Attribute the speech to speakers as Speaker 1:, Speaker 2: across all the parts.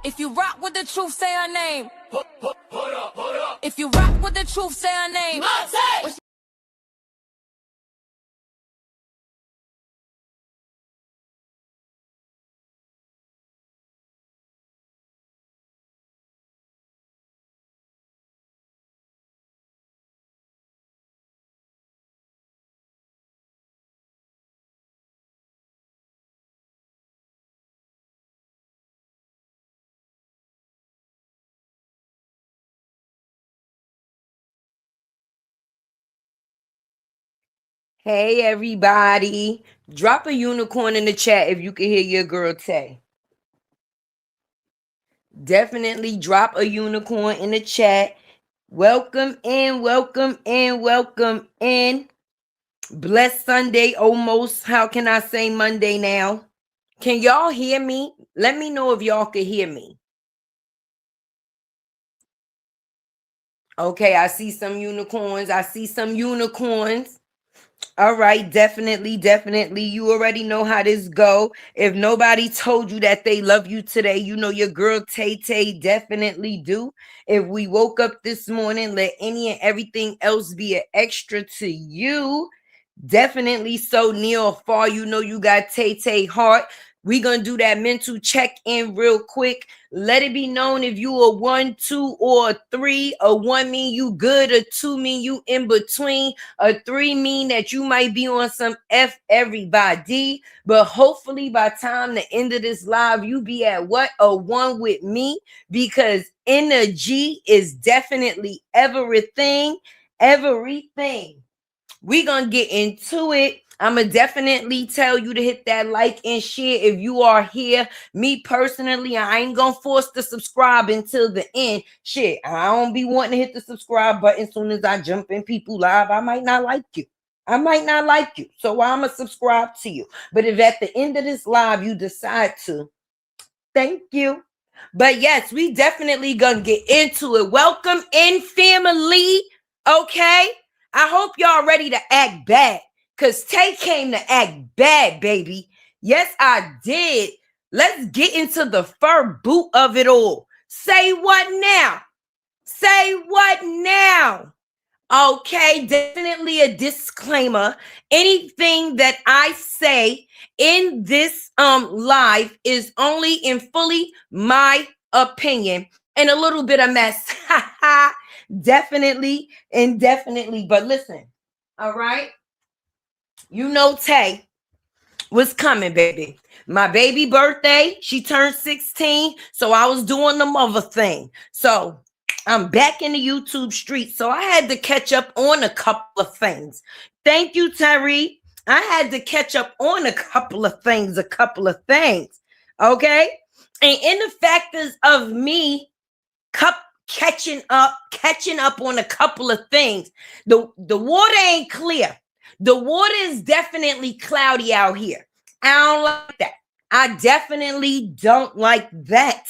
Speaker 1: If you rock with the truth, say her name. Hold up. If you rock with the truth, say her name. Monte!
Speaker 2: Hey everybody, drop a unicorn in the chat if you can hear your girl Tay. Definitely drop a unicorn in the chat. Welcome in. Blessed Sunday almost. How can I say Monday now? Can y'all hear me? Let me know if y'all can hear me. Okay, I see some unicorns. All right, definitely. You already know how this go. If nobody told you that they love you today, you know your girl Tay Tay definitely do. If we woke up this morning, let any and everything else be an extra to you. Definitely so near or far, you know you got Tay Tay heart. We gonna do that mental check-in real quick. Let it be known if you a 1, 2, or a 3. A 1 mean you good, a 2 mean you in between, a 3 mean that you might be on some F everybody. But hopefully by time the end of this live, you be at what? A 1 with me, because energy is definitely everything. We gonna get into it. I'ma definitely tell you to hit that like and share if you are here. Me personally, I ain't gonna force the subscribe until the end. Shit, I don't be wanting to hit the subscribe button as soon as I jump in people live. I might not like you. So I'ma subscribe to you. But if at the end of this live you decide to, thank you. But yes, we definitely gonna get into it. Welcome in, family. Okay. I hope y'all ready to act bad, because Tay came to act bad, baby. Yes, I did. Let's get into the fur boot of it all. Say what now? Okay, definitely a disclaimer. Anything that I say in this live is only in fully my opinion and a little bit of mess. Definitely and definitely. But listen, all right. You know Tay was coming, baby. My baby birthday, she turned 16. So I was doing the mother thing. So I'm back in the YouTube street. So I had to catch up on a couple of things. Thank you, Tyree. I had to catch up on a couple of things. Okay. And in the factors of me catching up on a couple of things, the water ain't clear. The water is definitely cloudy out here. I don't like that. I definitely don't like that.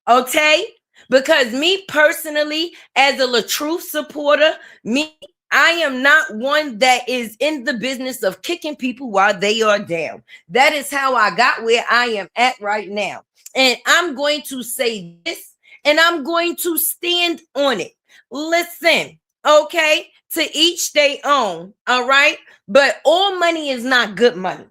Speaker 2: Okay? Because me personally, as a Latruth supporter, I am not one that is in the business of kicking people while they are down. That is how I got where I am at right now. And I'm going to say this, and I'm going to stand on it. Listen, okay? To each their own, all right? But all money is not good money.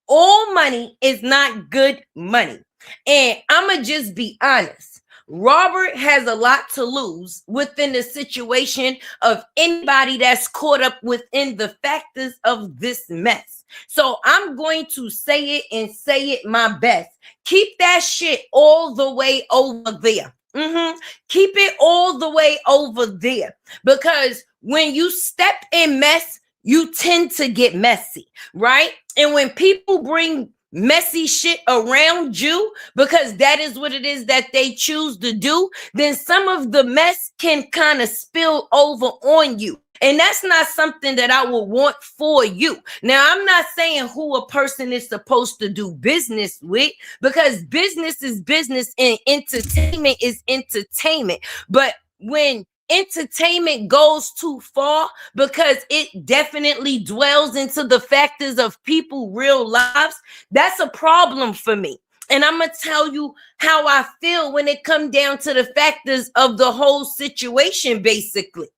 Speaker 2: All money is not good money. And I'm going to just be honest. Robert has a lot to lose within the situation of anybody that's caught up within the factors of this mess. So I'm going to say it and say it my best. Keep that shit all the way over there. Keep it all the way over there, because when you step in mess, you tend to get messy, right? And when people bring messy shit around you, because that is what it is that they choose to do, then some of the mess can kind of spill over on you. And that's not something that I would want for you. Now, I'm not saying who a person is supposed to do business with, because business is business and entertainment is entertainment. But when entertainment goes too far, because it definitely dwells into the factors of people's real lives, that's a problem for me. And I'm going to tell you how I feel when it comes down to the factors of the whole situation, basically.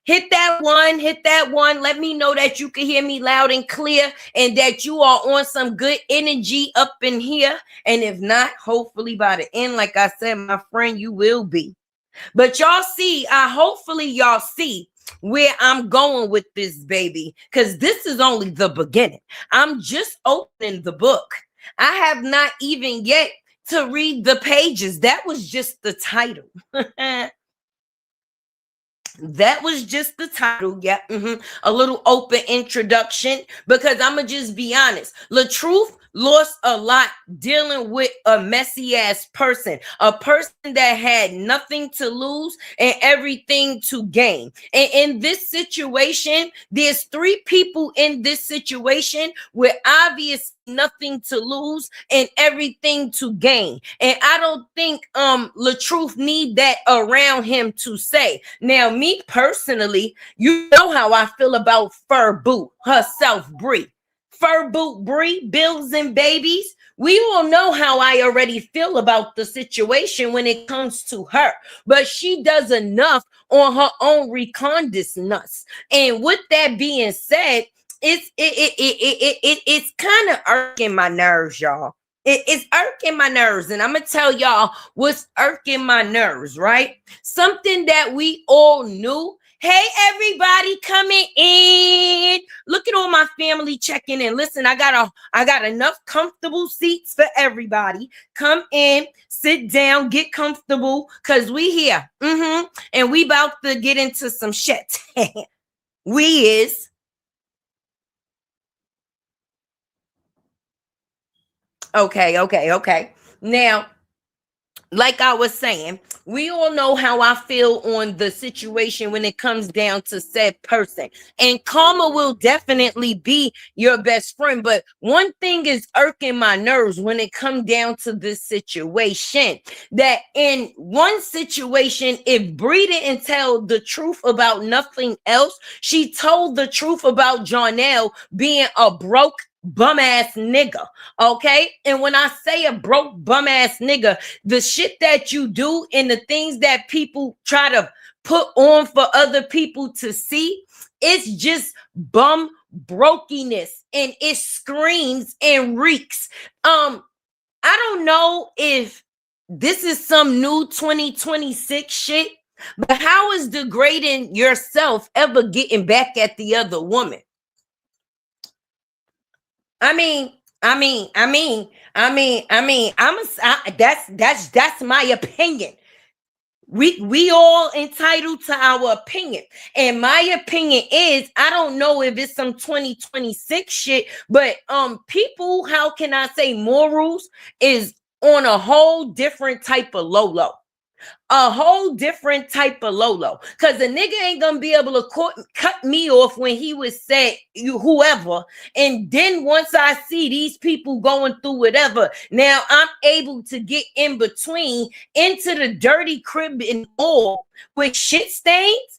Speaker 2: Hit that one. Let me know that you can hear me loud and clear and that you are on some good energy up in here. And if not, hopefully by the end, like I said, my friend, you will be. But y'all see, hopefully y'all see where I'm going with this, baby, because this is only the beginning. I'm just opening the book. I have not even yet to read the pages. That was just the title. That was just the title. Yeah. A little open introduction, because I'm going to just be honest. Latruth lost a lot dealing with a messy ass person, a person that had nothing to lose and everything to gain. And in this situation, there's 3 people in this situation with obvious nothing to lose and everything to gain. And I don't think Latruth need that around him to say. Now, me personally, you know how I feel about Fur Boot herself, Bree. Fur Boot Bree, bills and babies. We all know how I already feel about the situation when it comes to her, but she does enough on her own reconnaissance. And with that being said, it's kind of irking my nerves, y'all. It's irking my nerves, and I'm gonna tell y'all what's irking my nerves, right? Something that we all knew. Hey, everybody coming in. Look at all my family checking in. Listen, I got enough comfortable seats for everybody. Come in, sit down, get comfortable, because we here. And we about to get into some shit. We is. Okay. Now, like I was saying, we all know how I feel on the situation when it comes down to said person. And karma will definitely be your best friend. But one thing is irking my nerves when it comes down to this situation. That in one situation, if Bree didn't tell the truth about nothing else, she told the truth about Johnell being a broke bum ass nigga. Okay. And when I say a broke bum ass nigga, the shit that you do and the things that people try to put on for other people to see, it's just bum brokenness, and it screams and reeks. I don't know if this is some new 2026 shit, but how is degrading yourself ever getting back at the other woman? I mean, that's my opinion. We all entitled to our opinion. And my opinion is, I don't know if it's some 2026 shit, but people, how can I say, morals is on a whole different type of low. A whole different type of low. Because the nigga ain't gonna be able to cut me off when he was said you whoever. And then once I see these people going through whatever, now I'm able to get in between into the dirty crib and all with shit stains.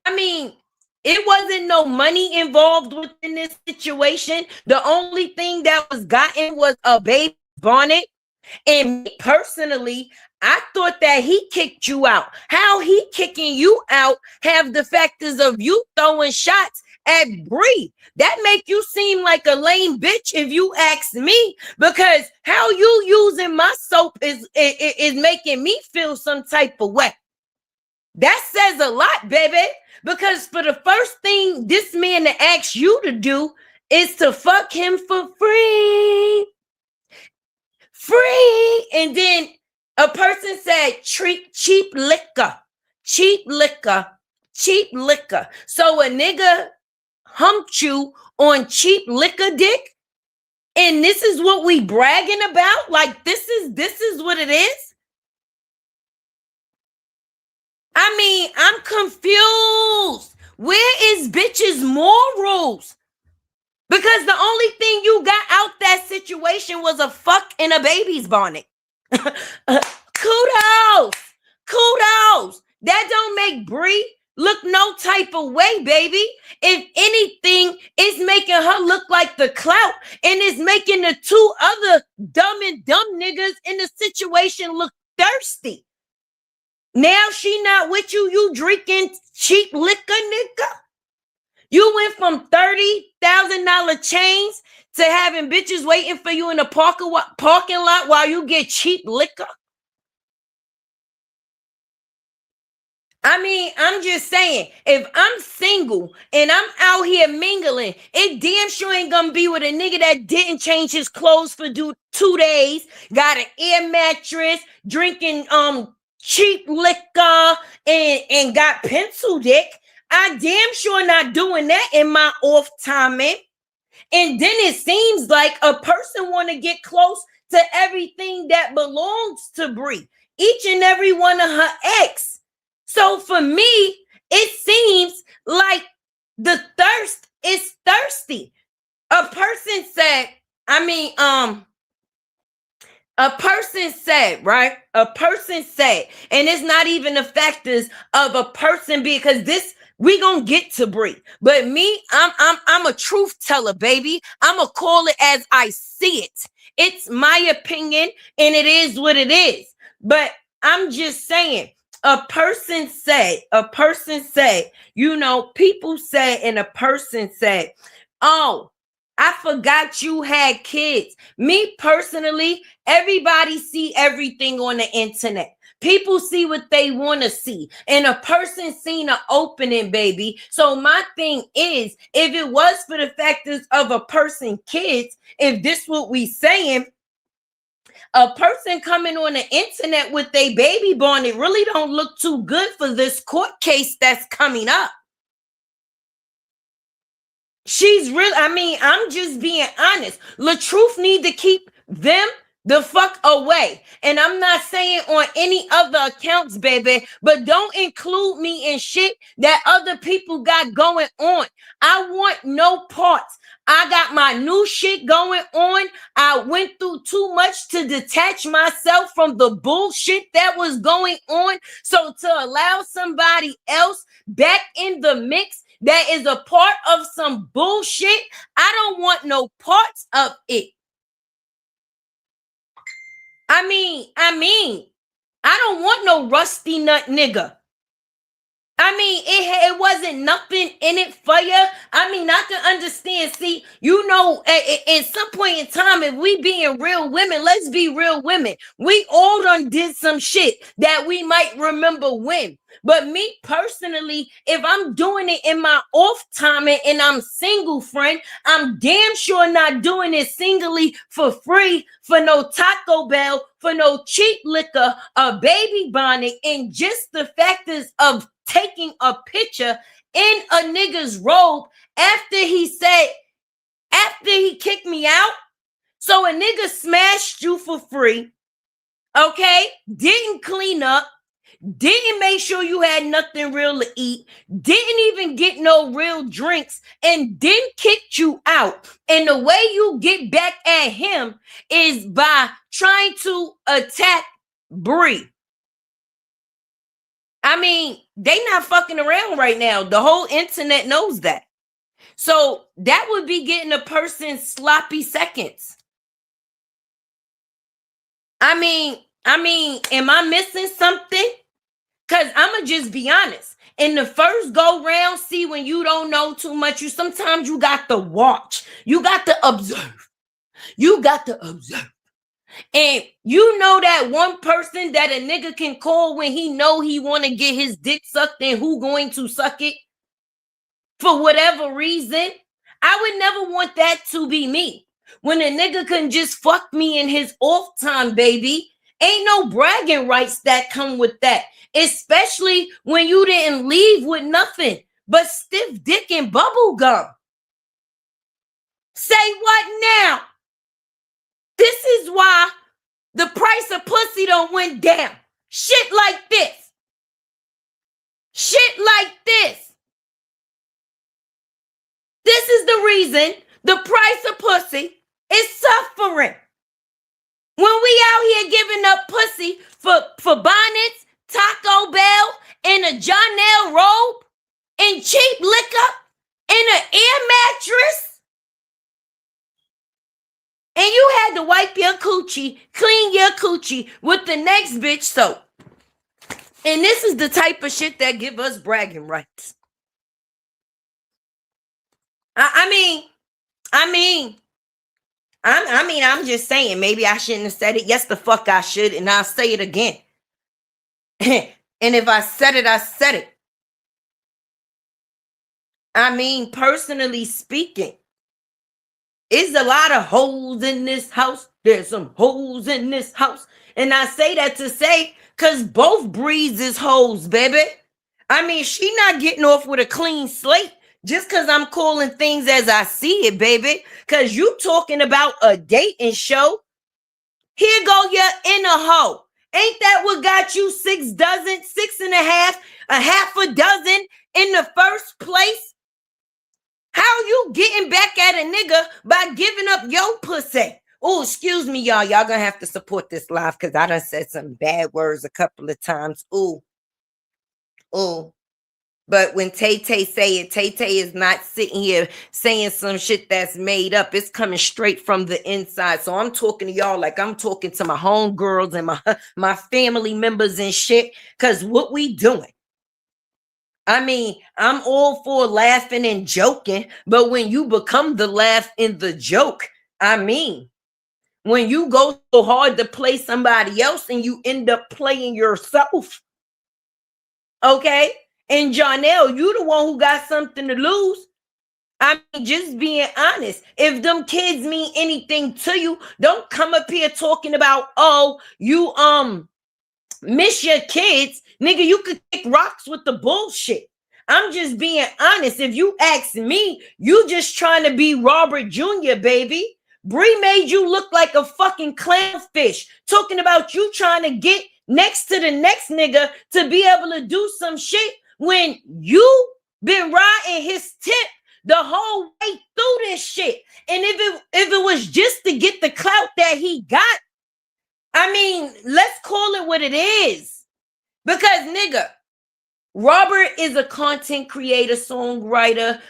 Speaker 2: I mean, it wasn't no money involved within this situation. The only thing that was gotten was a baby bonnet. And me personally, I thought that he kicked you out. How he kicking you out have the factors of you throwing shots at Bree. That make you seem like a lame bitch if you ask me, because how you using my soap is making me feel some type of way. That says a lot, baby, because for the first thing this man to ask you to do is to fuck him for free. And then a person said cheap liquor. So a nigga humped you on cheap liquor dick, and this is what we bragging about? Like this is what it is? I mean, I'm confused. Where is bitches' morals? Because the only thing you got out that situation was a fuck and a baby's bonnet. Kudos. That don't make Bree look no type of way, baby. If anything, it's making her look like the clout, and it's making the two other dumb niggas in the situation look thirsty. Now she not with you. You drinking cheap liquor, nigga. You went from $30,000 chains to having bitches waiting for you in the parking lot while you get cheap liquor. I mean, I'm just saying, if I'm single and I'm out here mingling, it damn sure ain't gonna be with a nigga that didn't change his clothes for 2 days, got an air mattress, drinking cheap liquor, and got pencil dick. I damn sure not doing that in my off timing. And then it seems like a person want to get close to everything that belongs to Bree, each and every one of her ex. So for me, it seems like the thirst is thirsty. A person said, right? A person said, and it's not even the factors of a person, because this, we gonna get to Bree. But me, I'm a truth teller, baby. I'm gonna call it as I see it. It's my opinion, and it is what it is. But I'm just saying, a person said, you know, people said, and a person said, oh, I forgot you had kids. Me personally, everybody see everything on the internet. People see what they want to see. And a person seen an opening, baby. So my thing is, if it was for the factors of a person kids, if this what we saying, a person coming on the internet with a baby born, it really don't look too good for this court case that's coming up. She's real. I mean, I'm just being honest. Latruth need to keep them the fuck away. And I'm not saying on any other accounts, baby, but don't include me in shit that other people got going on. I want no parts. I got my new shit going on. I went through too much to detach myself from the bullshit that was going on. So to allow somebody else back in the mix that is a part of some bullshit, I don't want no parts of it. I mean, I don't want no rusty nut nigga. I mean, it wasn't nothing in it for you. I mean, I can understand. See, you know, at some point in time, if we being real women, let's be real women. We all done did some shit that we might remember when. But me personally, if I'm doing it in my off time and I'm single, friend, I'm damn sure not doing it singly for free, for no Taco Bell, for no cheap liquor, a baby bonnet, and just the factors of taking a picture in a nigga's robe after he kicked me out. So a nigga smashed you for free, okay? Didn't clean up, didn't make sure you had nothing real to eat, didn't even get no real drinks, and then kicked you out. And the way you get back at him is by trying to attack Bree. I mean, they not fucking around right now. The whole internet knows that. So that would be getting a person sloppy seconds. I mean, am I missing something? Because I'm going to just be honest. In the first go round, see, when you don't know too much, sometimes you got to watch. You got to observe. And you know that one person that a nigga can call when he know he want to get his dick sucked, and who going to suck it for whatever reason. I would never want that to be me. When a nigga can just fuck me in his off time, baby. Ain't no bragging rights that come with that. Especially when you didn't leave with nothing but stiff dick and bubble gum. Say what now? This is why the price of pussy don't went down. Shit like this. This is the reason the price of pussy is suffering. When we out here giving up pussy for bonnets, Taco Bell, and a Johnell robe, And you had to wipe your coochie, clean your coochie with the next bitch soap. And this is the type of shit that give us bragging rights. I'm just saying, maybe I shouldn't have said it. Yes, the fuck I should, and I'll say it again. And if I said it, I said it. I mean, personally speaking, it's a lot of holes in this house. There's some holes in this house. And I say that to say, because both breeds is hoes, baby. I mean, she not getting off with a clean slate just because I'm calling things as I see it, baby. Because you talking about a dating show. Here go your inner hoe. Ain't that what got you 6 dozen, 6.5, a half a dozen in the first place? How you getting back at a nigga by giving up your pussy? Oh, excuse me, y'all. Y'all gonna have to support this live because I done said some bad words a couple of times. Ooh. But when Tay-Tay say it, Tay-Tay is not sitting here saying some shit that's made up. It's coming straight from the inside. So I'm talking to y'all like I'm talking to my homegirls and my family members and shit. Because what we doing? I mean, I'm all for laughing and joking. But when you become the laugh and the joke, I mean, when you go so hard to play somebody else and you end up playing yourself. Okay? And Johnell, you the one who got something to lose. I mean, just being honest. If them kids mean anything to you, don't come up here talking about, oh, you miss your kids. Nigga, you could kick rocks with the bullshit. I'm just being honest. If you ask me, you just trying to be Robert Jr., baby. Bree made you look like a fucking clownfish. Talking about you trying to get next to the next nigga to be able to do some shit when you been riding his tip the whole way through this shit. And if it was just to get the clout that he got, I mean, let's call it what it is. Because nigga, Robert is a content creator, songwriter,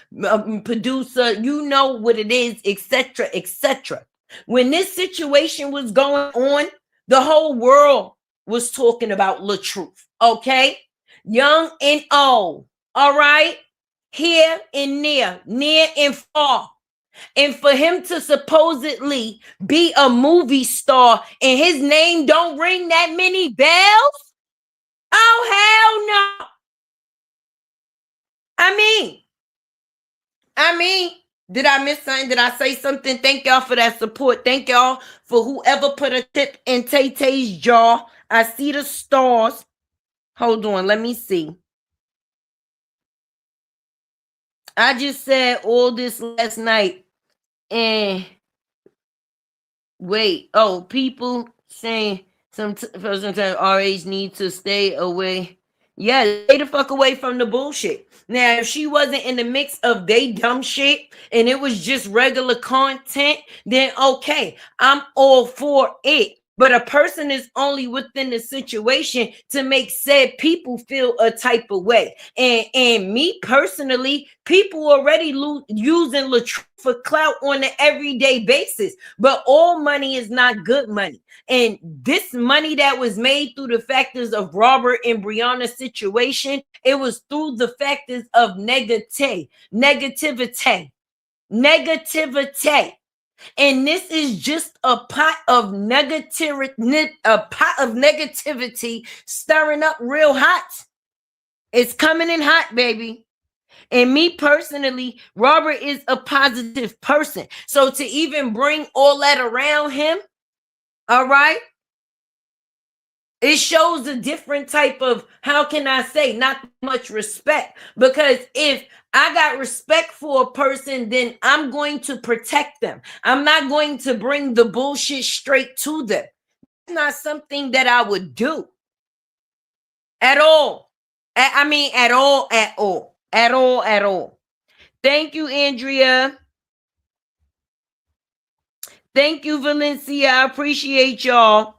Speaker 2: producer, you know what it is, etc., etc. When this situation was going on, the whole world was talking about Latruth, okay? Young and old, all right? Here and near and far. And for him to supposedly be a movie star and his name don't ring that many bells? Oh, hell no. I mean, did I miss something? Did I say something? Thank y'all for that support. Thank y'all for whoever put a tip in Tay-Tay's jaw. I see the stars. Hold on, let me see. I just said all this last night. And wait, people saying sometimes RH need to stay away. Yeah, stay the fuck away from the bullshit. Now, if she wasn't in the mix of they dumb shit and it was just regular content, then okay, I'm all for it. But a person is only within the situation to make said people feel a type of way. And me personally, people already using Latruth for clout on an everyday basis. But all money is not good money. And this money that was made through the factors of Robert and Briana's situation, it was through the factors of negativity. And this is just a pot of negativity stirring up real hot. It's coming in hot, baby. And me personally, Robert is a positive person. So to even bring all that around him, all right, it shows a different type of, how can I say, not much respect. Because if I got respect for a person, then I'm going to protect them. I'm not going to bring the bullshit straight to them. It's not something that I would do at all. At all. Thank you, Andrea. Thank you, Valencia. I appreciate y'all.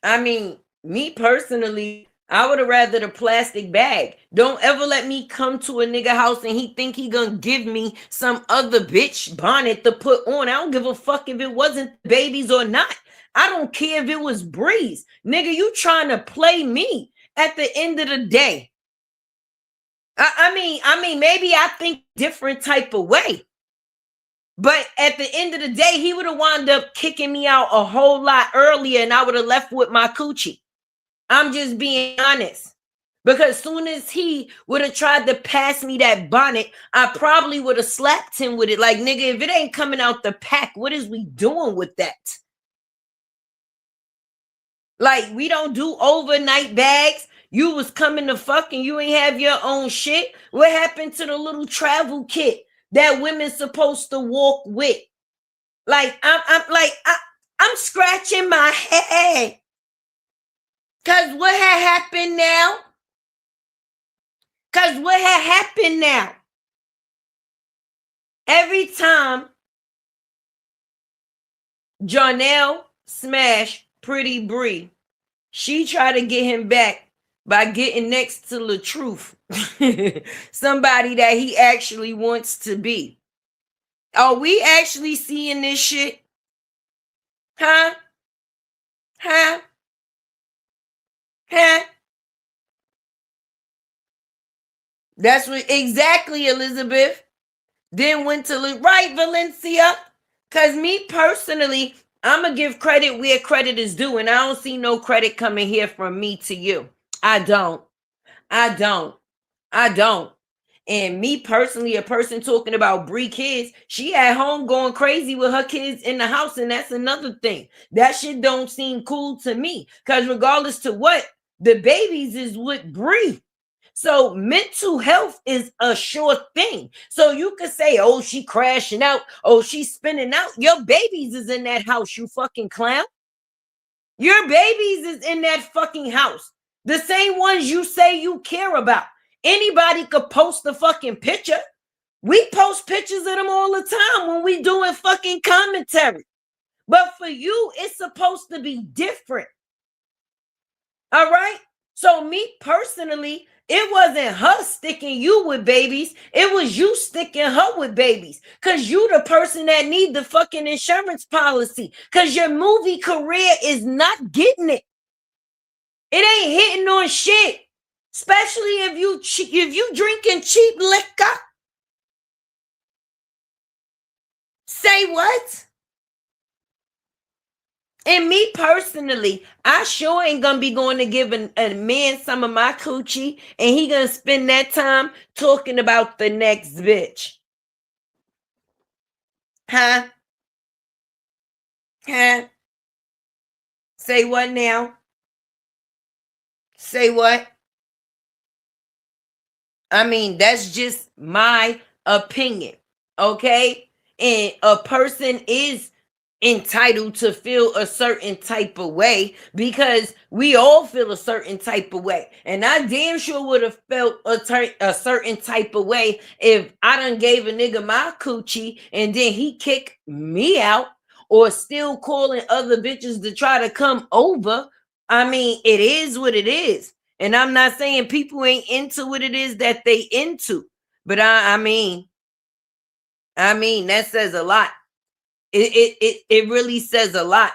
Speaker 2: I mean, me personally, I would have rather the plastic bag. Don't ever let me come to a nigga house and he think he gonna give me some other bitch bonnet to put on. I don't give a fuck if it wasn't babies or not. I don't care if it was Breeze. Nigga, you trying to play me at the end of the day. I mean, maybe I think different type of way. But at the end of the day, he would have wound up kicking me out a whole lot earlier and I would have left with my coochie. I'm just being honest. Because soon as he would have tried to pass me that bonnet, I probably would have slapped him with it. Like, nigga, if it ain't coming out the pack, what is we doing with that? Like, we don't do overnight bags. You was coming to fuck and you ain't have your own shit. What happened to the little travel kit that women's supposed to walk with? Like, I'm scratching my head. Cause what had happened now? Every time Johnell smashed Pretty Bree, she tried to get him back by getting next to Latruth, somebody that he actually wants to be. Are we actually seeing this shit? Huh? That's what exactly, Elizabeth. Then went to right, Valencia. Cause me personally, I'm gonna give credit where credit is due, and I don't see no credit coming here from me to you. I don't. And me personally, a person talking about Bree kids, she at home going crazy with her kids in the house, and that's another thing. That shit don't seem cool to me. Cause regardless to what, the babies is with Bree. So mental health is a sure thing. So you could say, oh, she crashing out. Oh, she's spinning out. Your babies is in that house, you fucking clown. Your babies is in that fucking house. The same ones you say you care about. Anybody could post the fucking picture. We post pictures of them all the time when we doing fucking commentary. But for you, it's supposed to be different. All right? So me personally, it wasn't her sticking you with babies. It was you sticking her with babies. Because you the person that need the fucking insurance policy. Because your movie career is not getting it. It ain't hitting on shit. Especially if you drinking cheap liquor. Say what? And me personally, I sure ain't gonna be going to give a man some of my coochie and he gonna spend that time talking about the next bitch. Huh? Say what now? Say what? I mean, that's just my opinion, okay? And a person is entitled to feel a certain type of way because we all feel a certain type of way. And I damn sure would have felt a certain type of way if I done gave a nigga my coochie and then he kicked me out or still calling other bitches to try to come over. I mean, it is what it is. And I'm not saying people ain't into what it is that they into. But I mean, that says a lot. It really says a lot.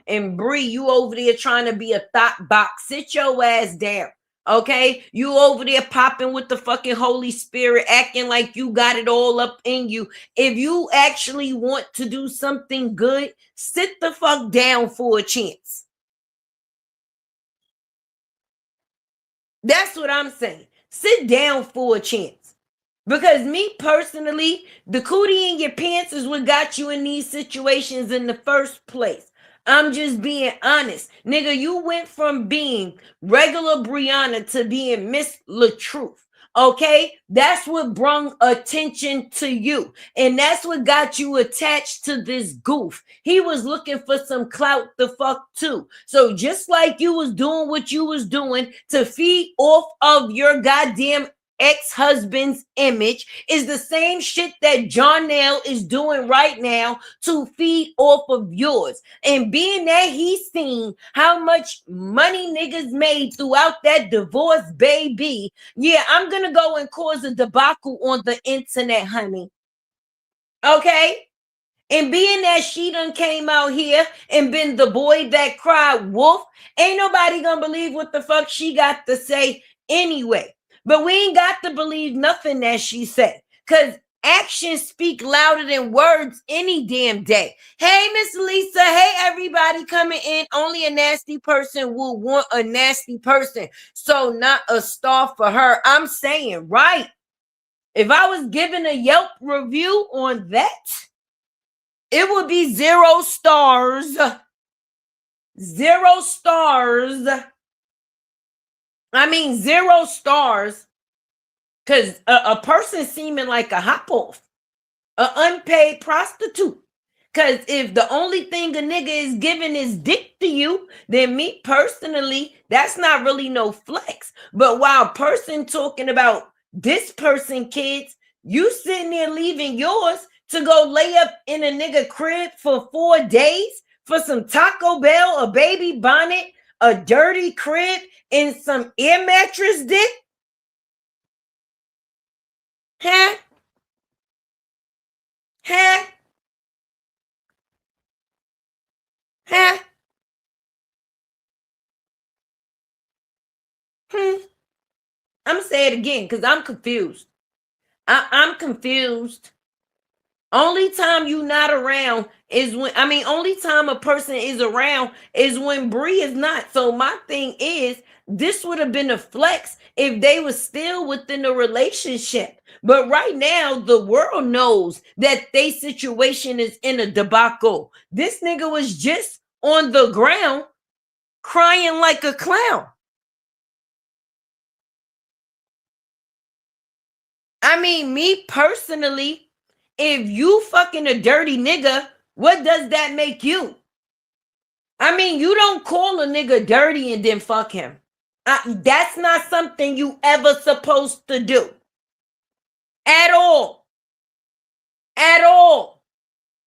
Speaker 2: And Bree, you over there trying to be a thought box. Sit your ass down. Okay? You over there popping with the fucking Holy Spirit, acting like you got it all up in you. If you actually want to do something good, sit the fuck down for a chance. That's what I'm saying. Sit down for a chance. Because me personally, the cootie in your pants is what got you in these situations in the first place. I'm just being honest. Nigga, you went from being regular Briana to being Miss Latruth. Okay? That's what brung attention to you. And that's what got you attached to this goof. He was looking for some clout the fuck too. So just like you was doing what you was doing to feed off of your goddamn ex-husband's image is the same shit that Johnell is doing right now to feed off of yours. And being that he's seen how much money niggas made throughout that divorce, baby, yeah, I'm gonna go and cause a debacle on the internet, honey. Okay? And being that she done came out here and been the boy that cried wolf, ain't nobody gonna believe what the fuck she got to say anyway. But we ain't got to believe nothing that she said, because actions speak louder than words any damn day. Hey, Miss Lisa. Hey, everybody coming in. Only a nasty person will want a nasty person. So not a star for her. I'm saying, right? If I was giving a Yelp review on that, it would be 0 stars. 0 stars. I mean, 0 stars. Because a person seeming like a hop-off. An unpaid prostitute. Because if the only thing a nigga is giving is dick to you, then me personally, that's not really no flex. But while a person talking about this person, kids, you sitting there leaving yours to go lay up in a nigga crib for 4 days for some Taco Bell, a baby bonnet, a dirty crib, and some air mattress dick? Huh? Huh? Huh? I'm gonna say it again because I'm confused. I'm confused. Only time you not around is when, only time a person is around is when Bree is not. So my thing is, this would have been a flex if they were still within a relationship. But right now, the world knows that their situation is in a debacle. This nigga was just on the ground crying like a clown. I mean, me personally, if you fucking a dirty nigga, what does that make you? I mean, you don't call a nigga dirty and then fuck him. That's not something you ever supposed to do. At all. At all.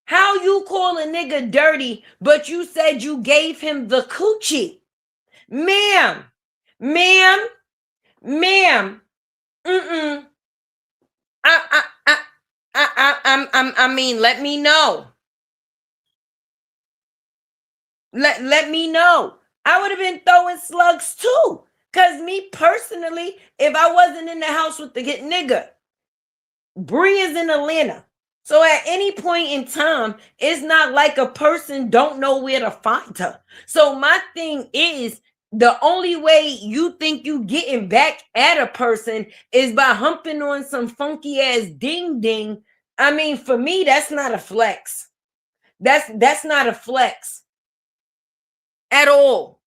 Speaker 2: How you call a nigga dirty, but you said you gave him the coochie? Ma'am. Ma'am. Ma'am. Mm-mm. I mean, let me know. Let me know. I would have been throwing slugs too. Cause me personally, if I wasn't in the house with the nigga, Bree is in Atlanta. So at any point in time, it's not like a person don't know where to find her. So my thing is, the only way you think you getting back at a person is by humping on some funky ass ding ding. I mean, for me, that's not a flex. That's not a flex at all.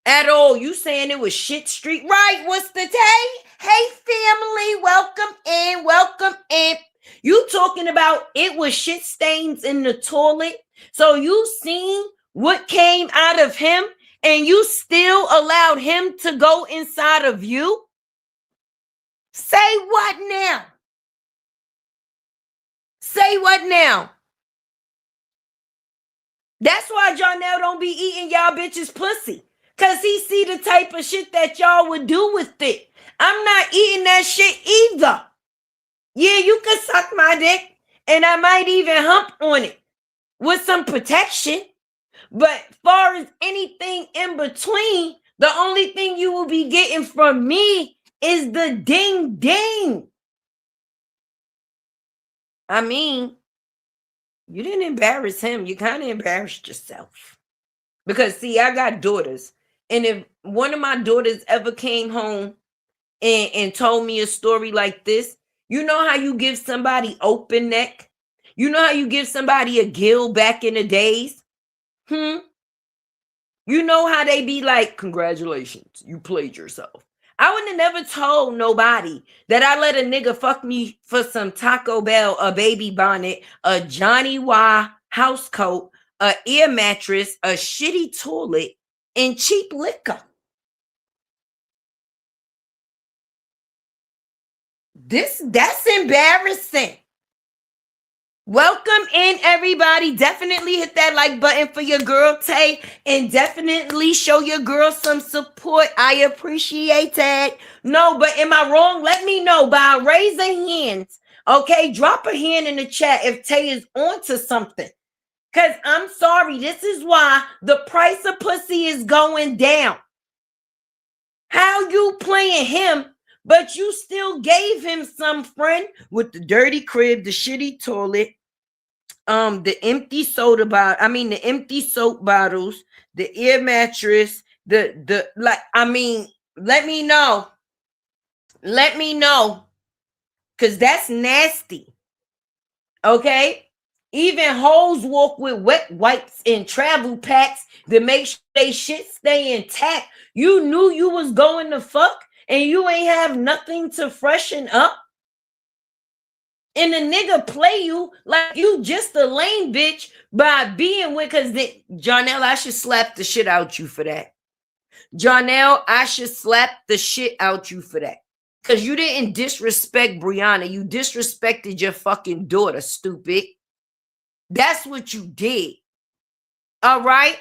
Speaker 2: At all. You saying it was shit street, right? What's the day? Hey family, welcome in, welcome in. You talking about it was shit stains in the toilet? So you seen what came out of him and you still allowed him to go inside of you? Say what now? Say what now? That's why Johnell don't be eating y'all bitches pussy. Cause he see the type of shit that y'all would do with it. I'm not eating that shit either. Yeah, you can suck my dick and I might even hump on it with some protection. But far as anything in between, the only thing you will be getting from me is the ding ding. I mean, you didn't embarrass him. You kind of embarrassed yourself. Because see, I got daughters. And if one of my daughters ever came home and told me a story like this, you know how you give somebody open neck? You know how you give somebody a gill back in the days? You know how they be like, congratulations, you played yourself. I would have never told nobody that I let a nigga fuck me for some Taco Bell, a baby bonnet, a Johnny Y house coat, a air mattress, a shitty toilet, and cheap liquor. That's embarrassing. Welcome in, everybody. Definitely hit that like button for your girl Tay, and definitely show your girl some support. I appreciate that. No, but am I wrong? Let me know by raising hands. Okay, drop a hand in the chat if Tay is onto something. Because I'm sorry, this is why the price of pussy is going down. How you playing him, but you still gave him some friend with the dirty crib, the shitty toilet, the empty soda bottle, the empty soap bottles, the air mattress, let me know. Let me know. Cause that's nasty. Okay. Even hoes walk with wet wipes and travel packs to make sure they shit stay intact. You knew you was going to fuck and you ain't have nothing to freshen up. And the nigga play you like you just a lame bitch by being with, because Johnell, I should slap the shit out you for that. Johnell, I should slap the shit out you for that. Because you didn't disrespect Briana. You disrespected your fucking daughter, stupid. That's what you did. All right?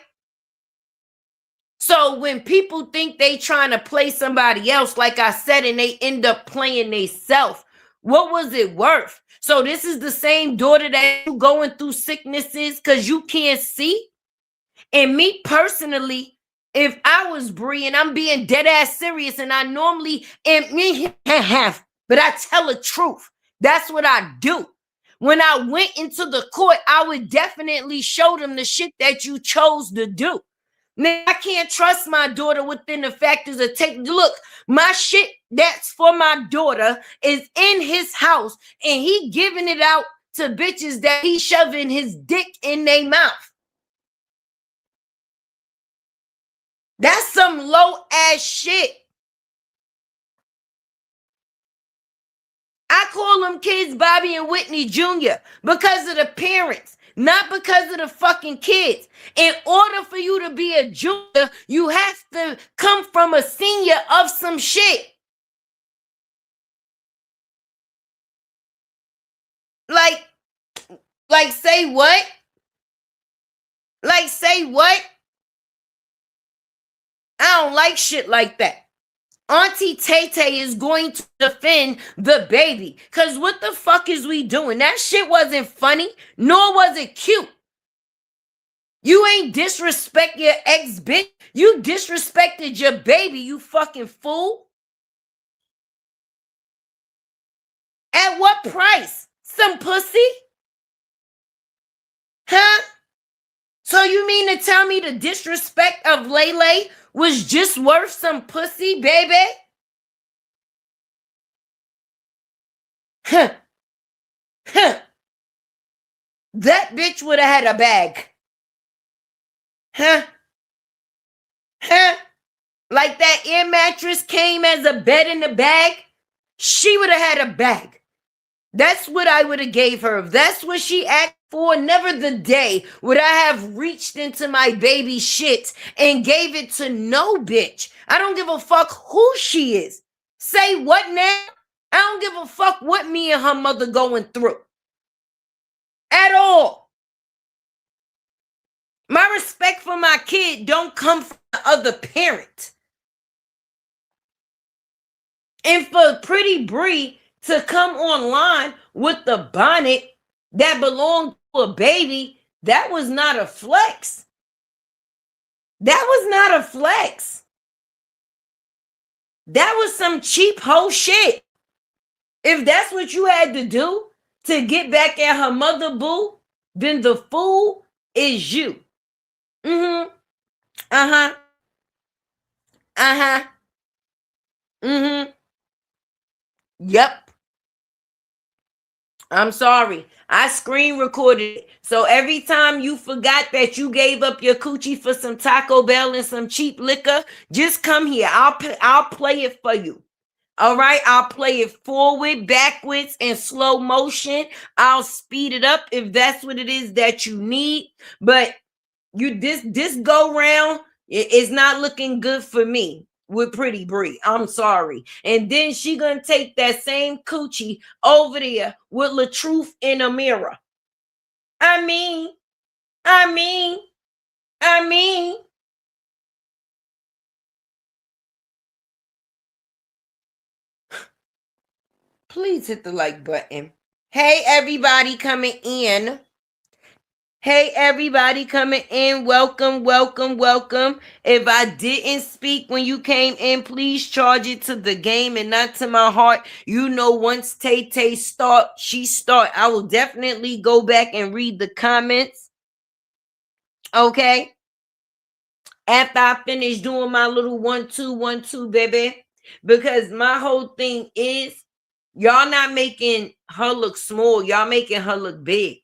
Speaker 2: So when people think they trying to play somebody else, like I said, and they end up playing themselves, what was it worth? So this is the same daughter that you going through sicknesses because you can't see? And me personally, if I was Bree, and I'm being dead ass serious, and I normally am, but I tell the truth. That's what I do. When I went into the court, I would definitely show them the shit that you chose to do. Now, I can't trust my daughter within the factors of look, my shit that's for my daughter is in his house, and he giving it out to bitches that he shoving his dick in their mouth. That's some low ass shit. I call them kids Bobby and Whitney Jr. because of the parents, not because of the fucking kids. In order for you to be a junior, you have to come from a senior of some shit. Like say what? Like say what? I don't like shit like that. Auntie Tay-Tay is going to defend the baby. Because what the fuck is we doing? That shit wasn't funny, nor was it cute. You ain't disrespect your ex bitch. You disrespected your baby, you fucking fool. At what price? Some pussy? Huh? So you mean to tell me the disrespect of Lele was just worth some pussy, baby? Huh. Huh. That bitch would have had a bag. Huh? Huh? Like that air mattress came as a bed in the bag? She would have had a bag. That's what I would have gave her. If that's what she asked for, never the day would I have reached into my baby shit and gave it to no bitch. I don't give a fuck who she is. Say what now? I don't give a fuck what me and her mother going through. At all. My respect for my kid don't come from the other parent. And for Pretty Bree to come online with the bonnet that belonged to a baby, that was not a flex. That was not a flex. That was some cheap hoe shit. If that's what you had to do to get back at her mother, boo, then the fool is you. Mm-hmm. Uh-huh. Uh-huh. Mm-hmm. Yep. I'm sorry. I screen recorded it. So every time you forgot that you gave up your coochie for some Taco Bell and some cheap liquor, just come here. I'll play it for you. All right, I'll play it forward, backwards, and slow motion. I'll speed it up if that's what it is that you need. But this go round is not looking good for me. with Pretty Bree. I'm sorry. And then she gonna take that same coochie over there with Latruth in a mirror. I mean, please hit the like button. Hey, everybody coming in. Hey, everybody coming in. Welcome, welcome, welcome. If I didn't speak when you came in, please charge it to the game and not to my heart. You know, once Tay-Tay she start. I will definitely go back and read the comments. Okay? After I finish doing my little 1-2-1-2, baby. Because my whole thing is, y'all not making her look small. Y'all making her look big.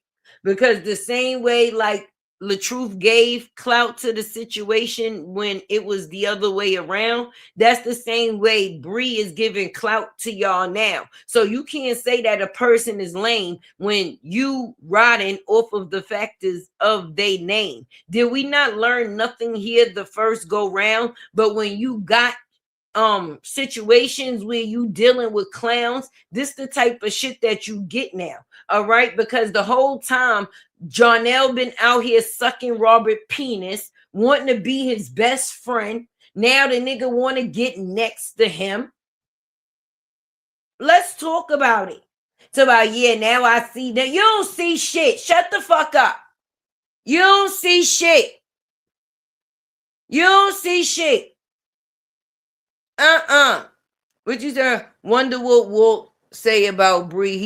Speaker 2: Because the same way, like, Latruth gave clout to the situation when it was the other way around, that's the same way Bree is giving clout to y'all now. So you can't say that a person is lame when you riding off of the factors of their name. Did we not learn nothing here the first go round? But when you got situations where you dealing with clowns, this the type of shit that you get now. All right, because the whole time Johnell been out here sucking Robert penis, wanting to be his best friend. Now the nigga want to get next to him. Let's talk about it. It's about, yeah, now I see that. You don't see shit. Shut the fuck up. You don't see shit. You don't see shit. What you say? Wonder what Walt say about Bree.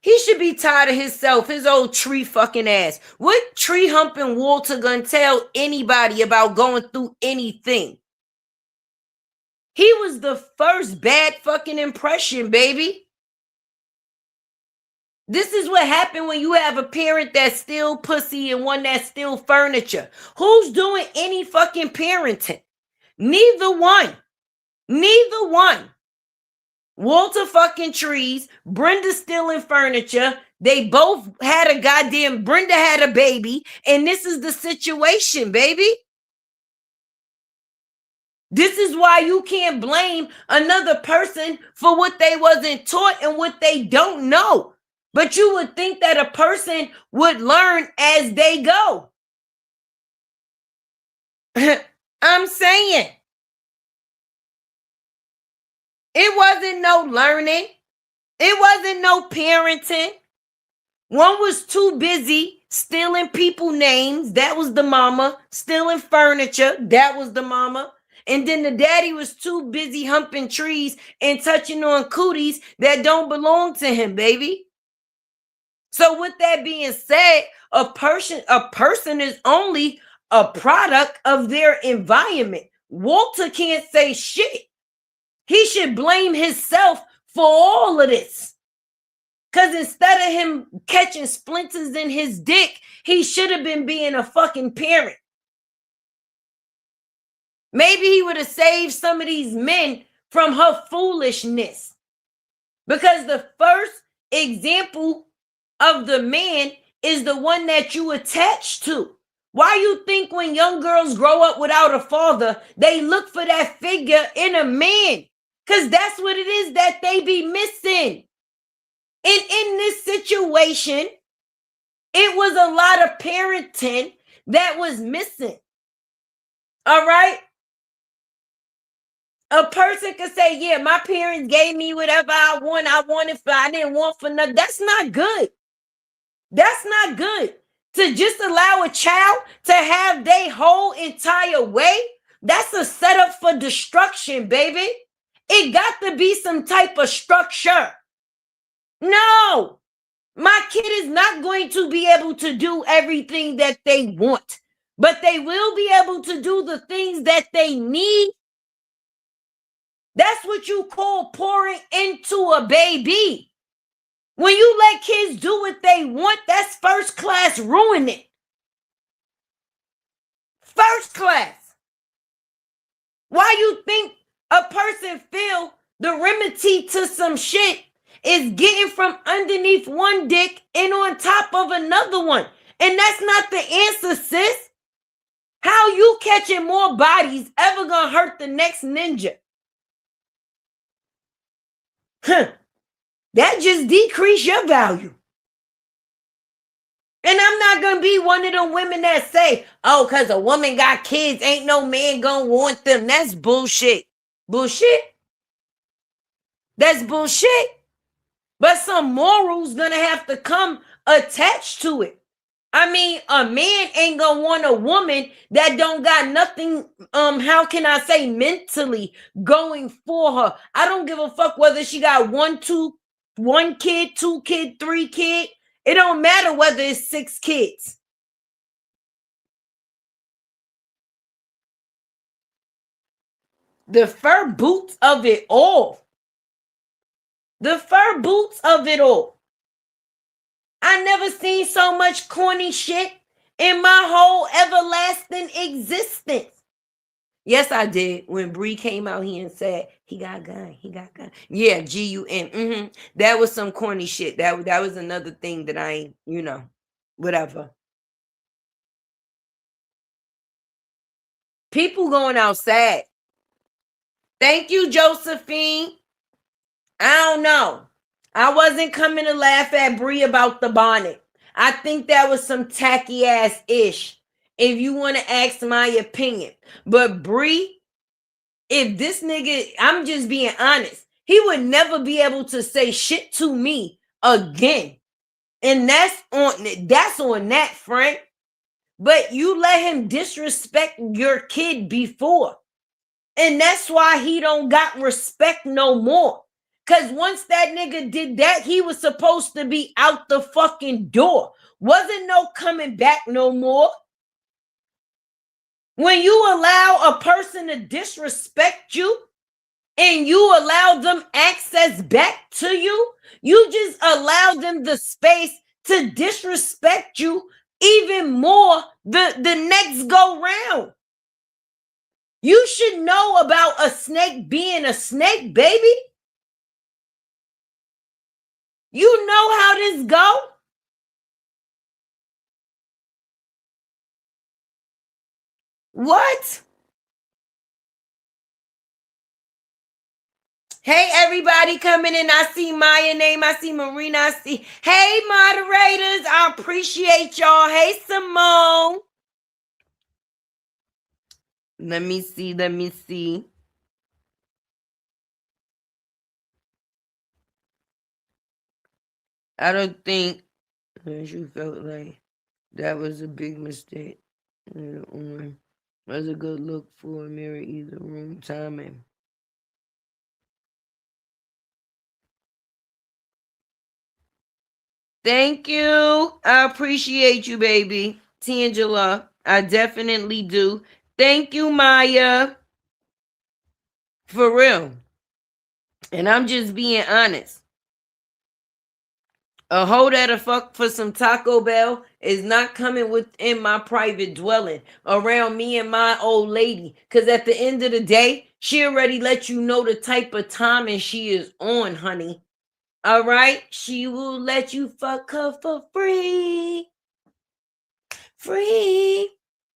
Speaker 2: He should be tired of himself, his old tree fucking ass. What tree humping Walter gonna tell anybody about going through anything? He was the first bad fucking impression, baby. This is what happened when you have a parent that's still pussy and one that's still furniture. Who's doing any fucking parenting? Neither one. Neither one. Walter fucking trees, Brenda stealing furniture. They both had a goddamn, Brenda had a baby, and this is the situation, baby. This is why you can't blame another person for what they wasn't taught and what they don't know. But you would think that a person would learn as they go. I'm saying. It wasn't no learning. It wasn't no parenting. One was too busy stealing people names. That was the mama. Stealing furniture. That was the mama. And then the daddy was too busy humping trees and touching on cooties that don't belong to him, baby. So with that being said, a person is only a product of their environment. Walter can't say shit. He should blame himself for all of this. Because instead of him catching splinters in his dick, he should have been being a fucking parent. Maybe he would have saved some of these men from her foolishness. Because the first example of the man is the one that you attach to. Why you think when young girls grow up without a father, they look for that figure in a man? Because that's what it is that they be missing. And in this situation, it was a lot of parenting that was missing. All right? A person could say, yeah, my parents gave me whatever I wanted for, I didn't want for nothing. That's not good. That's not good. To just allow a child to have their whole entire way, that's a setup for destruction, baby. It got to be some type of structure. No, my kid is not going to be able to do everything that they want, but they will be able to do the things that they need. That's what you call pouring into a baby. When you let kids do what they want, that's first class ruining. First class. Why you think a person feel the remedy to some shit is getting from underneath one dick and on top of another one? And that's not the answer, sis. How you catching more bodies ever gonna hurt the next ninja? Huh. That just decrease your value. And I'm not gonna be one of them women that say, oh, because a woman got kids, ain't no man gonna want them. That's bullshit. Bullshit. That's bullshit. But some morals gonna have to come attached to it. I mean, a man ain't gonna want a woman that don't got nothing, how can I say, mentally going for her. I don't give a fuck whether she got one kid, 2 kid, 3 kid. It don't matter whether it's 6 kids. The fur boots of it all. The fur boots of it all. I never seen so much corny shit in my whole everlasting existence. Yes, I did. When Bree came out here and said, he got a gun, he got a gun. Yeah, G-U-N. That was some corny shit. That was another thing that I ain't, whatever. People going outside. Thank you, Josephine. I don't know. I wasn't coming to laugh at Bree about the bonnet. I think that was some tacky ass ish, if you want to ask my opinion. But Bree, if this nigga, I'm just being honest, he would never be able to say shit to me again. And that's on that, friend. But you let him disrespect your kid before. And that's why he don't got respect no more. Because once that nigga did that, he was supposed to be out the fucking door. Wasn't no coming back no more. When you allow a person to disrespect you and you allow them access back to you, you just allow them the space to disrespect you even more the next go round. You should know about a snake being a snake, baby. You know how this go? What? Hey, everybody coming in. I see Maya name. I see Marina. I see. Hey, moderators. I appreciate y'all. Hey, Simone. Let me see. Let me see. I don't think you felt like that was a big mistake. Was a good look for a mirror, either room timing. Thank you. I appreciate you, baby. Tangela, I definitely do. Thank you, Maya. For real. And I'm just being honest. A hoe that'll fuck for some Taco Bell is not coming within my private dwelling around me and my old lady. Because at the end of the day, she already let you know the type of timing she is on, honey. All right? She will let you fuck her for free. Free.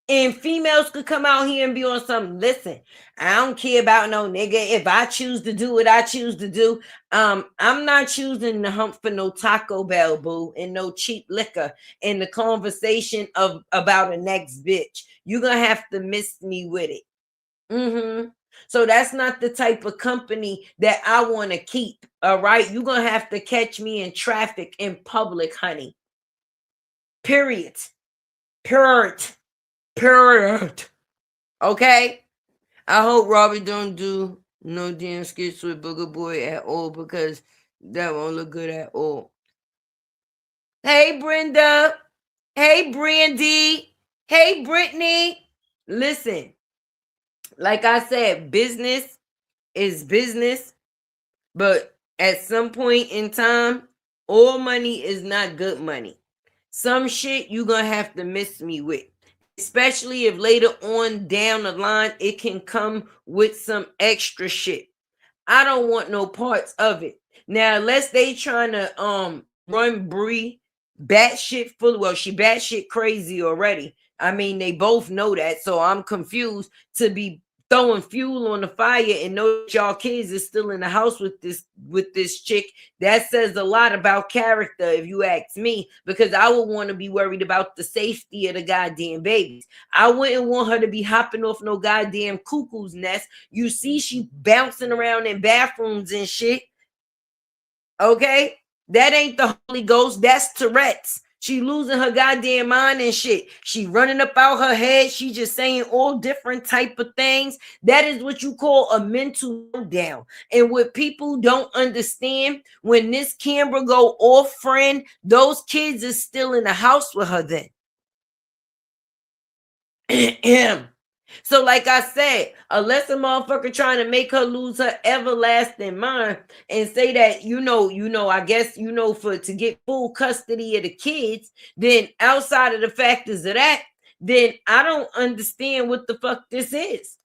Speaker 2: And females could come out here and be on something. Listen, I don't care about no nigga. If I choose to do what I choose to do, I'm not choosing to hump for no Taco Bell, boo, and no cheap liquor in the conversation about a next bitch. You're gonna have to miss me with it. So that's not the type of company that I want to keep. All right, you're gonna have to catch me in traffic in public, honey. Period. Okay? I hope Robbie don't do no damn skits with Booger Boy at all, because that won't look good at all. Hey, Brenda. Hey, Brandy. Hey, Brittany. Listen, like I said, business is business, but at some point in time, all money is not good money. Some shit you're gonna have to miss me with, especially if later on down the line it can come with some extra shit. I don't want no parts of it. Now, unless they trying to run Bree batshit full. Well, she batshit crazy already. I mean, they both know that, so I'm confused to be throwing fuel on the fire and know that y'all kids is still in the house with this chick. That says a lot about character, if you ask me, because I would want to be worried about the safety of the goddamn babies. I wouldn't want her to be hopping off no goddamn cuckoo's nest. You see, she bouncing around in bathrooms and shit. Okay, that ain't the Holy Ghost. That's Tourette's. She losing her goddamn mind and shit. She running up out her head. She just saying all different type of things. That is what you call a mental down. And what people don't understand, when this camera go off, friend, those kids is still in the house with her then. So like I said, unless a motherfucker trying to make her lose her everlasting mind and say that, I guess, for to get full custody of the kids, then outside of the factors of that, then I don't understand what the fuck this is.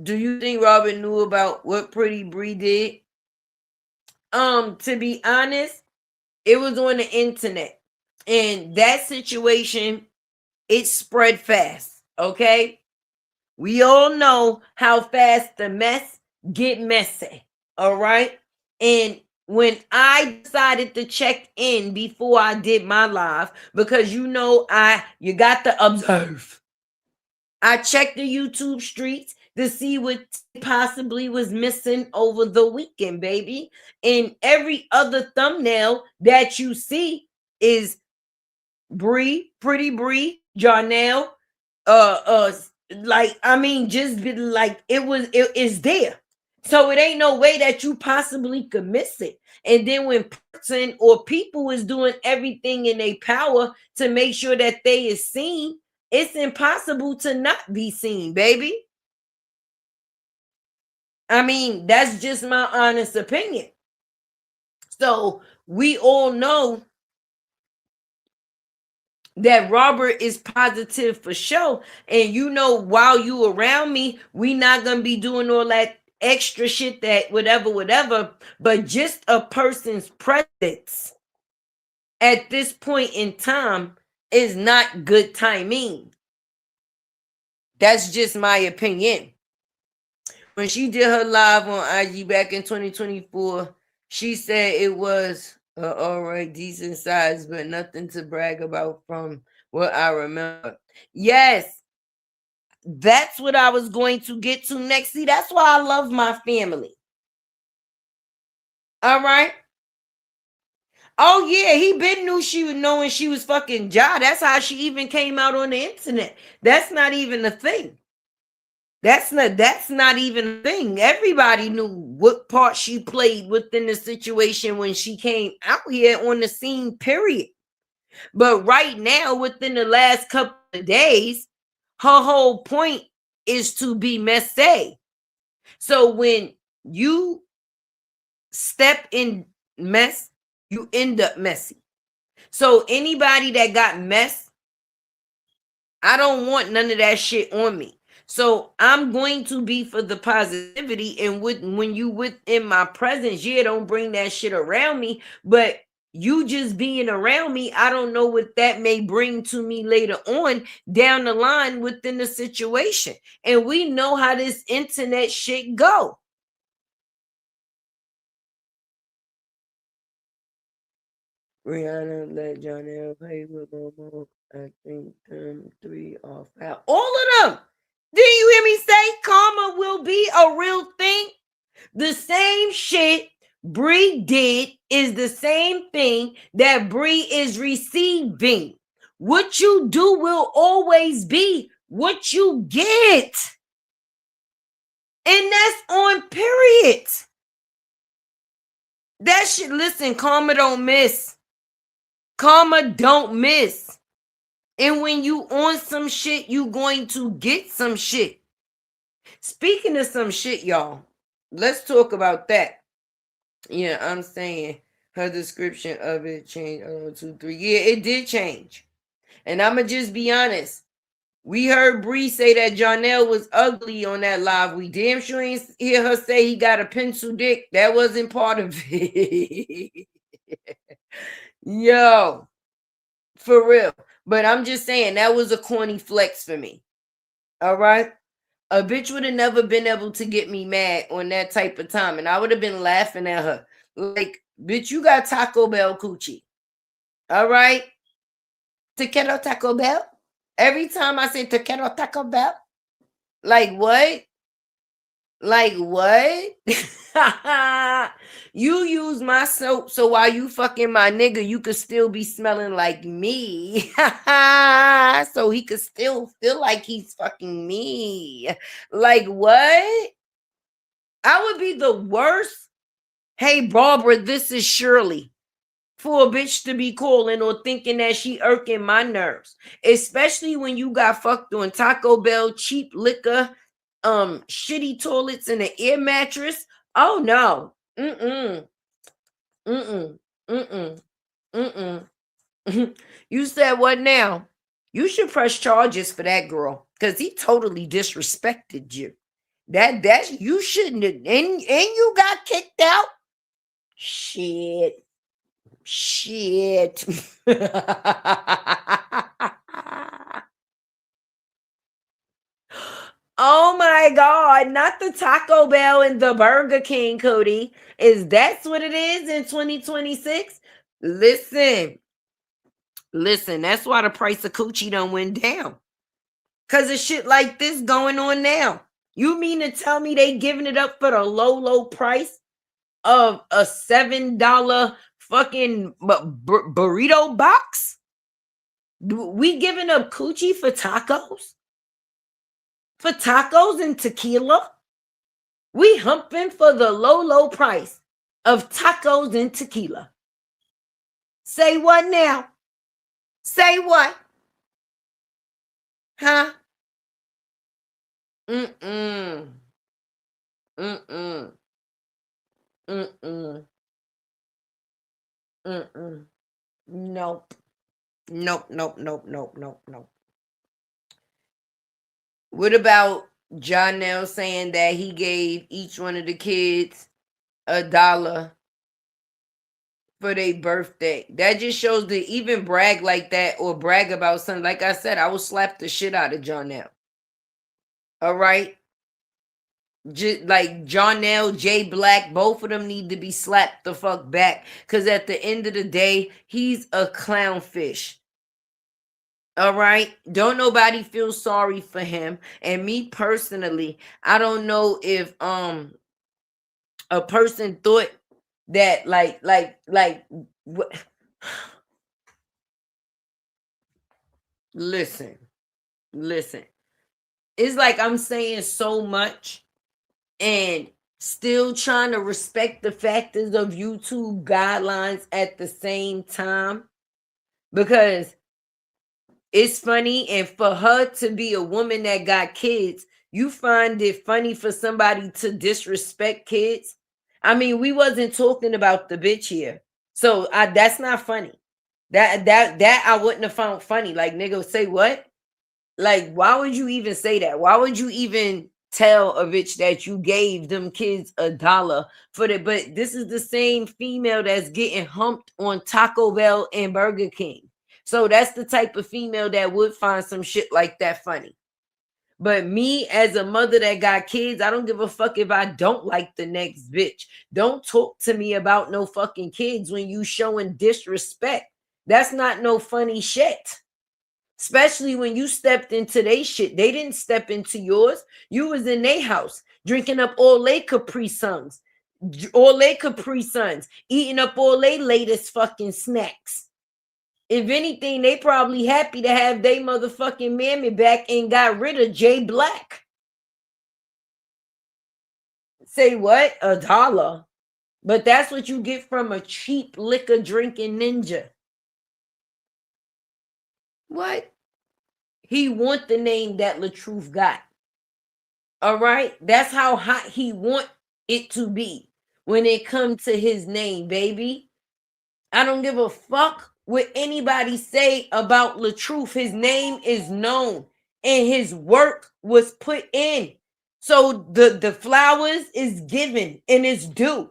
Speaker 2: Do you think Robert knew about what Pretty Bree did? To be honest, it was on the internet, and that situation, it spread fast. Okay, we all know how fast the mess get messy. All right, and when I decided to check in before I did my live, because you got to observe. I checked the YouTube streets to see what possibly was missing over the weekend, baby. And every other thumbnail that you see is Bree, Pretty Bree, Johnell, just be like it is there. So it ain't no way that you possibly could miss it. And then when person or people is doing everything in their power to make sure that they is seen, it's impossible to not be seen, baby. I mean, that's just my honest opinion. So we all know that Robert is positive for sure. And while you around me, we not gonna be doing all that extra shit that whatever. But just a person's presence at this point in time is not good timing. That's just my opinion. When she did her live on IG back in 2024, she said it was all right, decent size, but nothing to brag about from what I remember. Yes, that's what I was going to get to next. See, that's why I love my family. All right. Oh yeah, he been knew she was knowing she was fucking Ja. That's how she even came out on the internet. That's not even a thing. That's not even a thing. Everybody knew what part she played within the situation when she came out here on the scene, period. But right now, within the last couple of days, her whole point is to be messy. So when you step in mess, you end up messy. So anybody that got mess, I don't want none of that shit on me. So I'm going to be for the positivity, and when you within my presence, don't bring that shit around me. But you just being around me, I don't know what that may bring to me later on down the line within the situation. And we know how this internet shit go. Briana let Johnell play with Momo. I think 3 off out. All of them. Did you hear me say karma will be a real thing? The same shit Bree did is the same thing that Bree is receiving. What you do will always be what you get. And that's on period. That shit, listen, karma don't miss. Karma don't miss. And when you on some shit, you going to get some shit. Speaking of some shit, y'all, let's talk about that. Yeah, I'm saying her description of it changed. 2, 3. Yeah, it did change. And I'ma just be honest. We heard Bree say that Johnell was ugly on that live. We damn sure ain't hear her say he got a pencil dick. That wasn't part of it. Yo, for real. But I'm just saying that was a corny flex for me. All right. A bitch would have never been able to get me mad on that type of time. And I would have been laughing at her. Like, bitch, you got Taco Bell coochie. All right. Te quiero Taco Bell. Every time I say te quiero Taco Bell, like what? Like what? You use my soap so while you fucking my nigga, you could still be smelling like me. So he could still feel like he's fucking me. Like what? I would be the worst. Hey, Barbara, this is Shirley. For a bitch to be calling or thinking that she irking my nerves, especially when you got fucked on Taco Bell, cheap liquor, shitty toilets, and an air mattress. Oh no, mm mm, mm mm. You said what now? You should press charges for that girl because he totally disrespected you. That you shouldn't have, and you got kicked out. Shit. Oh my God, not the Taco Bell and the Burger King, Cody. Is that's what it is in 2026? Listen, that's why the price of coochie done went down. Cause of shit like this going on now. You mean to tell me they giving it up for the low price of a $7 fucking burrito box? We giving up coochie for tacos? For tacos and tequila? We humping for the low price of tacos and tequila. Say what now? Say what? Huh? Mm-mm. Mm-mm. Mm-mm. Mm-mm. Nope. Nope. What about Johnell saying that he gave each one of the kids $1 for their birthday? That just shows to even brag like that or brag about something. Like I said, I will slap the shit out of Johnell. All right. Just like Johnell, Jay Black, both of them need to be slapped the fuck back. Cause at the end of the day, he's a clownfish. All right. Don't nobody feel sorry for him. And me personally, I don't know if a person thought that listen. It's like I'm saying so much and still trying to respect the factors of YouTube guidelines at the same time because it's funny, and for her to be a woman that got kids, you find it funny for somebody to disrespect kids. I mean, we wasn't talking about the bitch here, so that's not funny. That I wouldn't have found funny. Like, nigga, say what? Like, why would you even say that? Why would you even tell a bitch that you gave them kids $1 for it? But this is the same female that's getting humped on Taco Bell and Burger King. So that's the type of female that would find some shit like that funny. But me as a mother that got kids, I don't give a fuck if I don't like the next bitch. Don't talk to me about no fucking kids when you showing disrespect. That's not no funny shit. Especially when you stepped into their shit. They didn't step into yours. You was in their house drinking up all they Capri Suns, eating up all their latest fucking snacks. If anything, they probably happy to have their motherfucking mammy back and got rid of Jay Black. Say what? $1. But that's what you get from a cheap liquor drinking ninja. What? He want the name that Latruth got. All right? That's how hot he want it to be when it comes to his name, baby. I don't give a fuck what anybody say about Latruth. His name is known and his work was put in. So the flowers is given and it's due.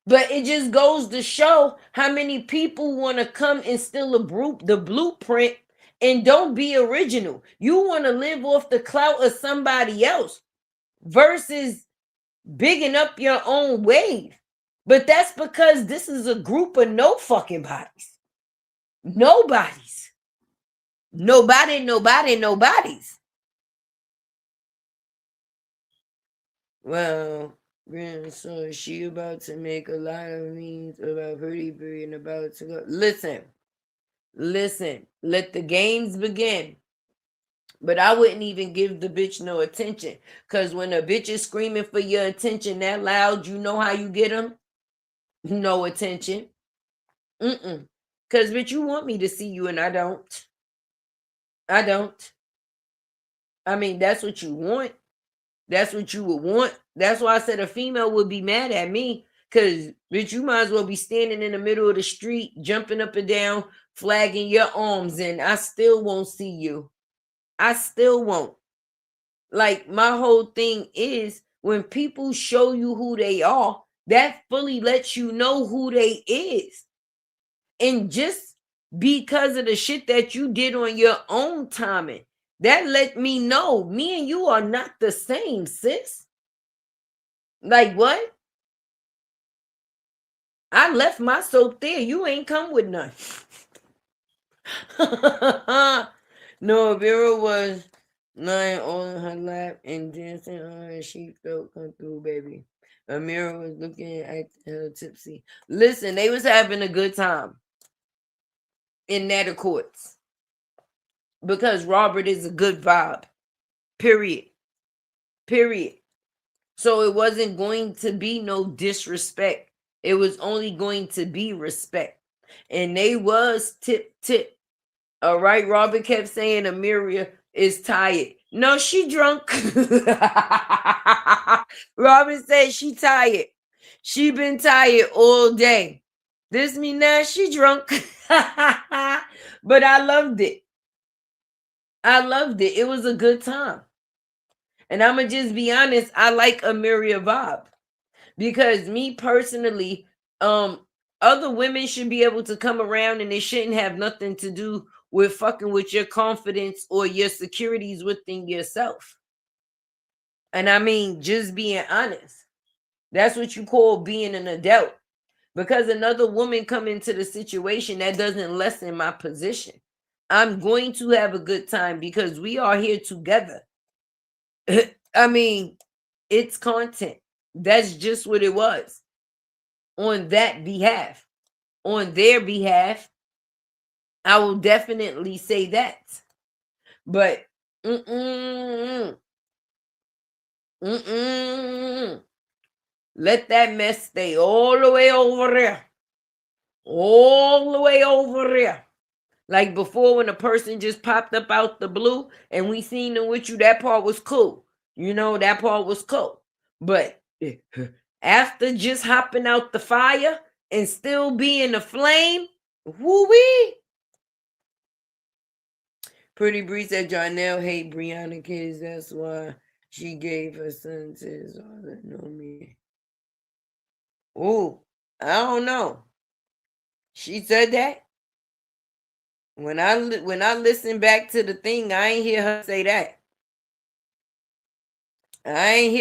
Speaker 2: But it just goes to show how many people want to come and steal the blueprint and don't be original. You want to live off the clout of somebody else versus bigging up your own wave. But that's because this is a group of no fucking bodies. Nobody's. Nobody's. Well, so she about to make a lot of memes about Pretty Bree and about to go. Listen, let the games begin. But I wouldn't even give the bitch no attention. Because when a bitch is screaming for your attention that loud, you know how you get them? No attention. Because, bitch, you want me to see you and I don't. I mean, that's what you want. That's what you would want. That's why I said a female would be mad at me. Because, bitch, you might as well be standing in the middle of the street, jumping up and down, flagging your arms, and I still won't see you. I still won't. Like, my whole thing is when people show you who they are, that fully lets you know who they is. And just because of the shit that you did on your own timing, that let me know me and you are not the same, sis. Like, what? I left my soap there. You ain't come with none. No, Vera was lying on her lap and dancing on her. She felt comfortable, baby. Amira was looking at her tipsy. Listen, they was having a good time in Natter Courts because Robert is a good vibe. Period. So it wasn't going to be no disrespect. It was only going to be respect. And they was tip. All right, Robert kept saying Amira is tired. No, she drunk. Robin said she tired. She been tired all day. This mean now she drunk. But I loved it. It was a good time. And I'm going to just be honest, I like Amira vibe. Because me personally, other women should be able to come around and it shouldn't have nothing to do with fucking with your confidence or your securities within yourself. And I mean, just being honest. That's what you call being an adult. Because another woman come into the situation, that doesn't lessen my position. I'm going to have a good time because we are here together. I mean, it's content. That's just what it was. On that behalf. On their behalf, I will definitely say that. But let that mess stay all the way over there. All the way over there. Like before, when a person just popped up out the blue and we seen them with you, that part was cool. You know, that part was cool. But after just hopping out the fire and still being a flame, woo-wee. Pretty Bree said Johnell hate Briana kids. That's why she gave her son to his father. No me. Oh, I don't know. She said that. When I listen back to the thing, I ain't hear her say that. And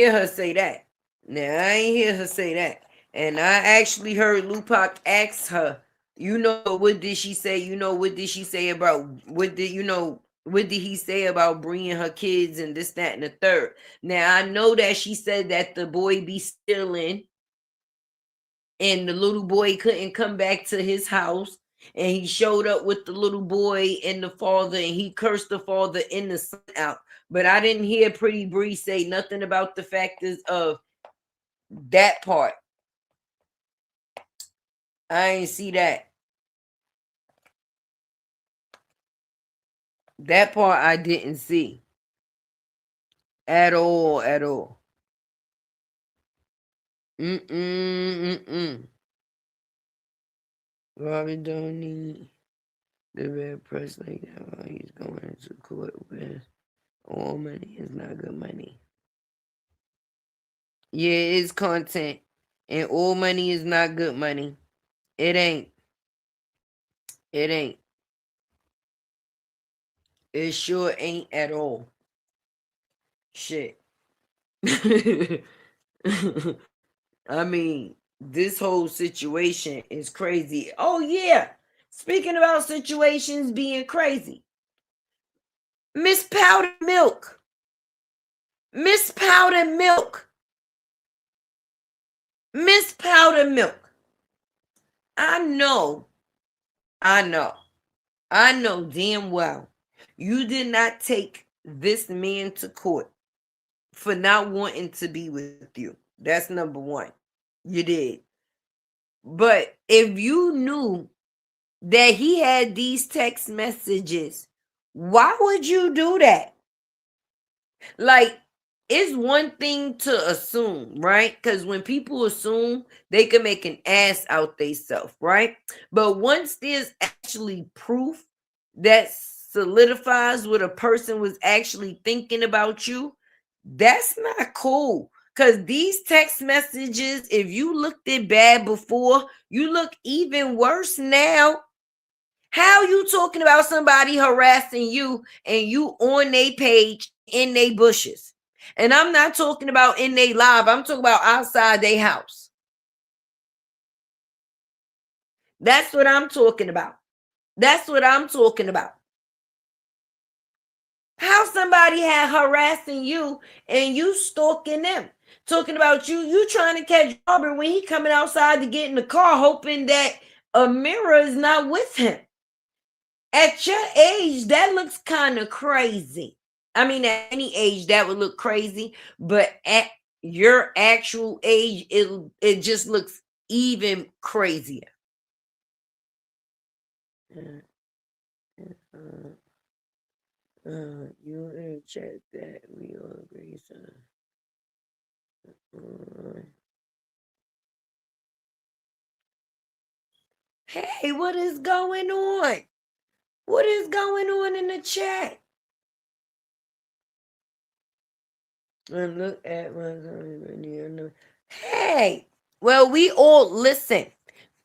Speaker 2: I actually heard Lupac ask her, what did she say? What did she say about what did he say about bringing her kids and this, that, and the third? Now I know that she said that the boy be stealing and the little boy couldn't come back to his house. And he showed up with the little boy and the father, and he cursed the father and the son out. But I didn't hear Pretty Bree say nothing about the factors of that part. I ain't see that. That part I didn't see. At all. Robert don't need the red press like that while he's going to court with all money is not good money. Yeah, it's content. And all money is not good money. It ain't. It ain't. It sure ain't at all. Shit. I mean, this whole situation is crazy. Oh, yeah. Speaking about situations being crazy, Miss Powder Milk. Miss Powder Milk. Miss Powder Milk. I know damn well you did not take this man to court for not wanting to be with you. That's number one. You did. But if you knew that he had these text messages, why would you do that? Like, it's one thing to assume, right? Because when people assume, they can make an ass out theyself, right? But once there's actually proof that solidifies what a person was actually thinking about you, that's not cool. Because these text messages, if you looked it bad before, you look even worse now. How you talking about somebody harassing you and you on their page in their bushes? And I'm not talking about in their live. I'm talking about outside their house. That's what I'm talking about. That's what I'm talking about. How somebody had harassing you and you stalking them. Talking about you trying to catch Robert when he coming outside to get in the car, hoping that Amira is not with him. At your age, that looks kind of crazy. I mean, at any age, that would look crazy, but at your actual age, it just looks even crazier. You in chat that we all agree, son. Hey, what is going on? What is going on in the chat? And look at my. Hey, well, we all listen.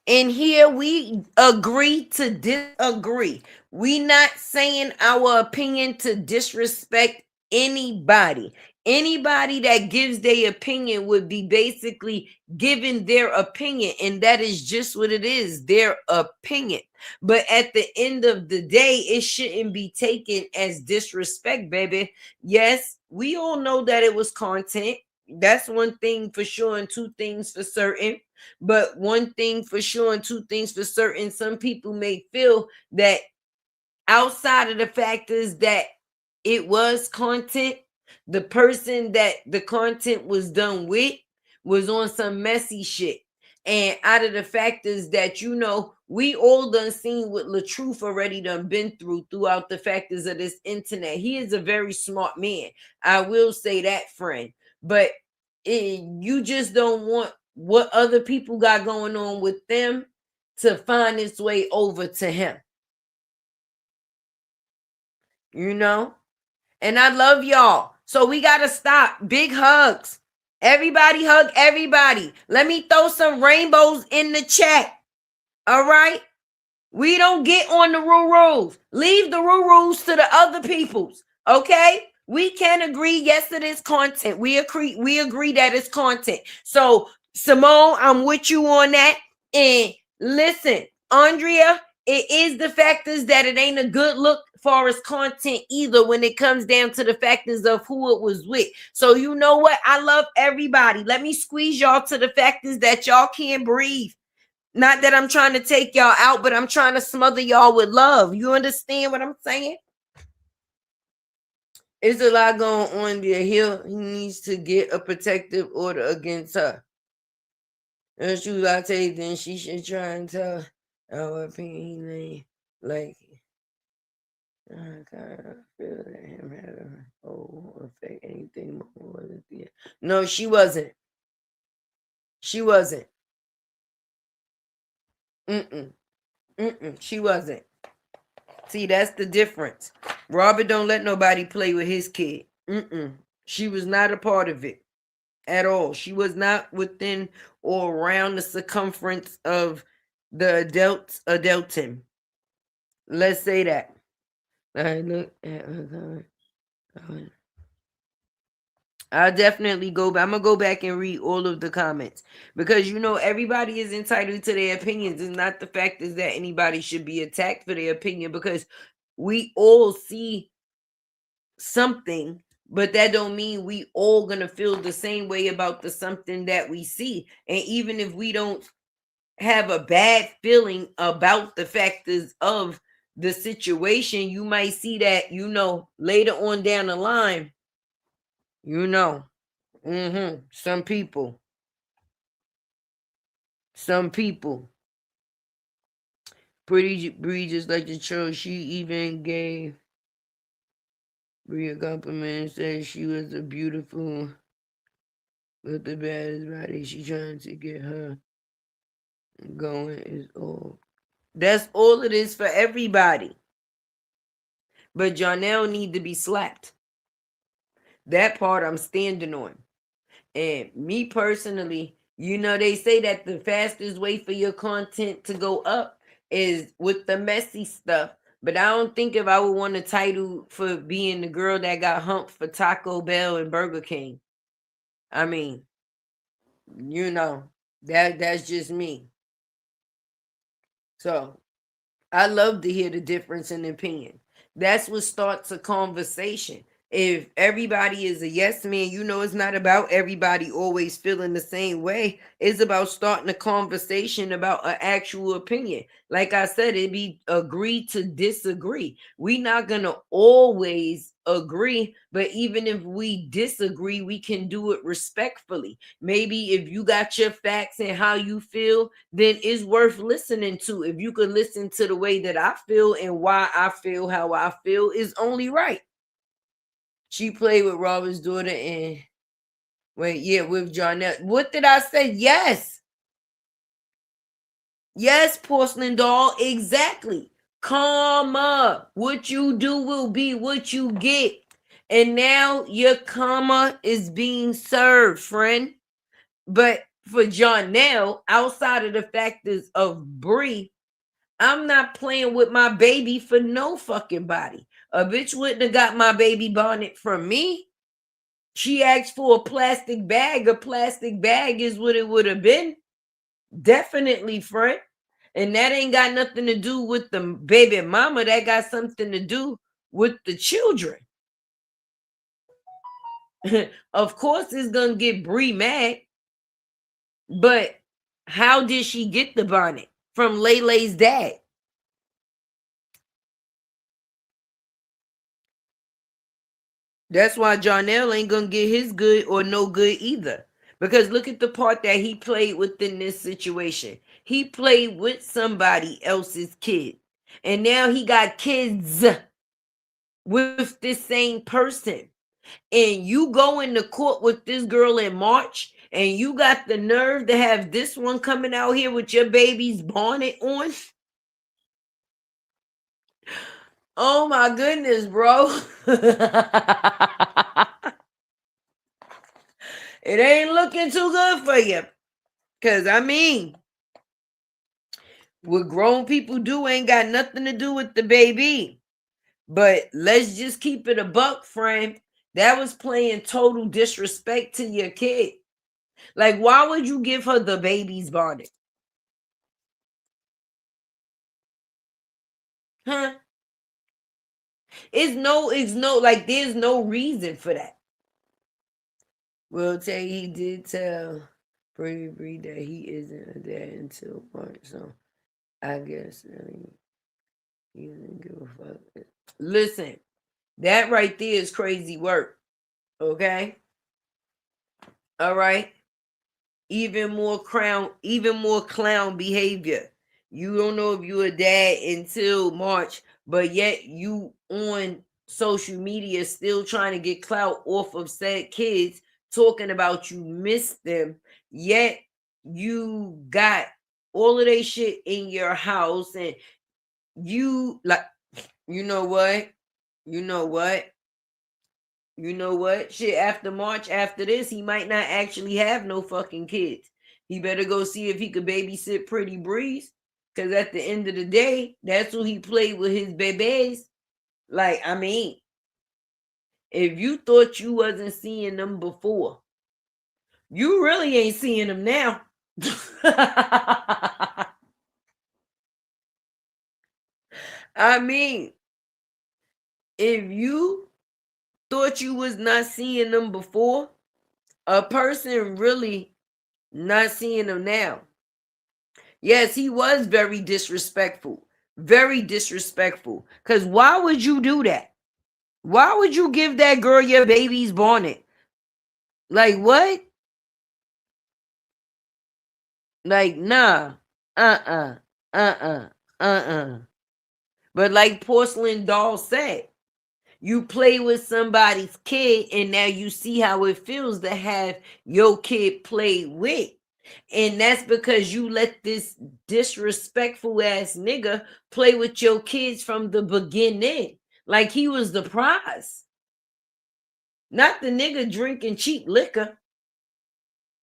Speaker 2: And here we agree to disagree. We not saying our opinion to disrespect anybody. Anybody that gives their opinion would be basically giving their opinion, and that is just what it is, their opinion. But at the end of the day, it shouldn't be taken as disrespect, baby. Yes, we all know that it was content. That's one thing for sure, and two things for certain. But one thing for sure and two things for certain, some people may feel that outside of the factors that it was content, the person that the content was done with was on some messy shit. And out of the factors that, you know, we all done seen what Latruth already done been throughout the factors of this internet. He is a very smart man. I will say that, friend. But you just don't want what other people got going on with them to find its way over to him. You know? And I love y'all. So we got to stop. Big hugs. Everybody hug everybody. Let me throw some rainbows in the chat. All right? We don't get on the rules. Leave the rules to the other peoples. Okay? We can agree, yes, it is content. We agree that it's content. So, Simone, I'm with you on that. And listen, Andrea, it is the factors that it ain't a good look far as content either when it comes down to the factors of who it was with. So you know what? I love everybody. Let me squeeze y'all to the factors that y'all can't breathe. Not that I'm trying to take y'all out, but I'm trying to smother y'all with love. You understand what I'm saying? It's a lot going on there. He needs to get a protective order against her. And she latte, then she should try and tell our opinion. Like, I kind of feel that him had a whole effect anything more than the. No, she wasn't. She wasn't. She wasn't. See, that's the difference. Robert don't let nobody play with his kid. She was not a part of it at all. She was not within or around the circumference of the adultum. Let's say that. I look at her. I'll definitely go back. I'm gonna go back and read all of the comments because everybody is entitled to their opinions. It's not the fact is that anybody should be attacked for their opinion because we all see something, but that don't mean we all gonna feel the same way about the something that we see. And even if we don't have a bad feeling about the factors of the situation, you might see that later on down the line. Some people pretty Bree just like the show. She even gave Bree a compliment and said she was a beautiful, but the baddest body. She trying to get her going is all. That's all it is for everybody. But Johnell need to be slapped. That part I'm standing on. And me personally, they say that the fastest way for your content to go up is with the messy stuff. But I don't think if I would want a title for being the girl that got humped for Taco Bell and Burger King. I mean, that's just me. So I love to hear the difference in opinion. That's what starts a conversation. If everybody is a yes man, it's not about everybody always feeling the same way. It's about starting a conversation about an actual opinion. Like I said, it'd be agree to disagree. We're not going to always agree, but even if we disagree, we can do it respectfully. Maybe if you got your facts and how you feel, then it's worth listening to. If you could listen to the way that I feel and why I feel how I feel, is only right. She played with Robert's daughter and with Johnell. What did I say? Yes. Yes, porcelain doll. Exactly. Karma. What you do will be what you get. And now your karma is being served, friend. But for Johnell, outside of the factors of Bree, I'm not playing with my baby for no fucking body. A bitch wouldn't have got my baby Bonnet from me. She asked for a plastic bag. A plastic bag is what it would have been. Definitely, friend. And that ain't got nothing to do with the baby mama. That got something to do with the children. Of course, it's going to get Bree mad. But how did she get the bonnet? From Laylay's dad. That's why Johnell ain't gonna get his good or no good either. Because look at the part that he played within this situation. He played with somebody else's kid. And now he got kids with this same person. And you go into court with this girl in March, and you got the nerve to have this one coming out here with your baby's bonnet on. Oh my goodness, bro. It ain't looking too good for you. Because, what grown people do ain't got nothing to do with the baby. But let's just keep it a buck, friend. That was playing total disrespect to your kid. Like, why would you give her the baby's bonnet? Huh? There's no reason for that. Will tell he did tell Pretty Bree that he isn't a dad until March, so I guess he doesn't give a fuck. Listen, that right there is crazy work. Okay? All right. Even more clown behavior. You don't know if you're a dad until March, but yet you on social media still trying to get clout off of said kids, talking about you missed them, yet you got all of that shit in your house, and you like, you know what? You know what? Shit, after March, after this, he might not actually have no fucking kids. He better go see if he could babysit Pretty Breeze. Because at the end of the day, that's who he played with his babies. Like, I mean, if you thought you wasn't seeing them before, you really ain't seeing them now. I mean, if you thought you was not seeing them before, a person really not seeing them now. Yes, he was very disrespectful. Very disrespectful. Because why would you do that? Why would you give that girl your baby's bonnet? Like, what? Like, nah. Uh-uh. Uh-uh. Uh-uh. But like Porcelain Doll said, you play with somebody's kid and now you see how it feels to have your kid play with. And that's because you let this disrespectful ass nigga play with your kids from the beginning. Like he was the prize. Not the nigga drinking cheap liquor.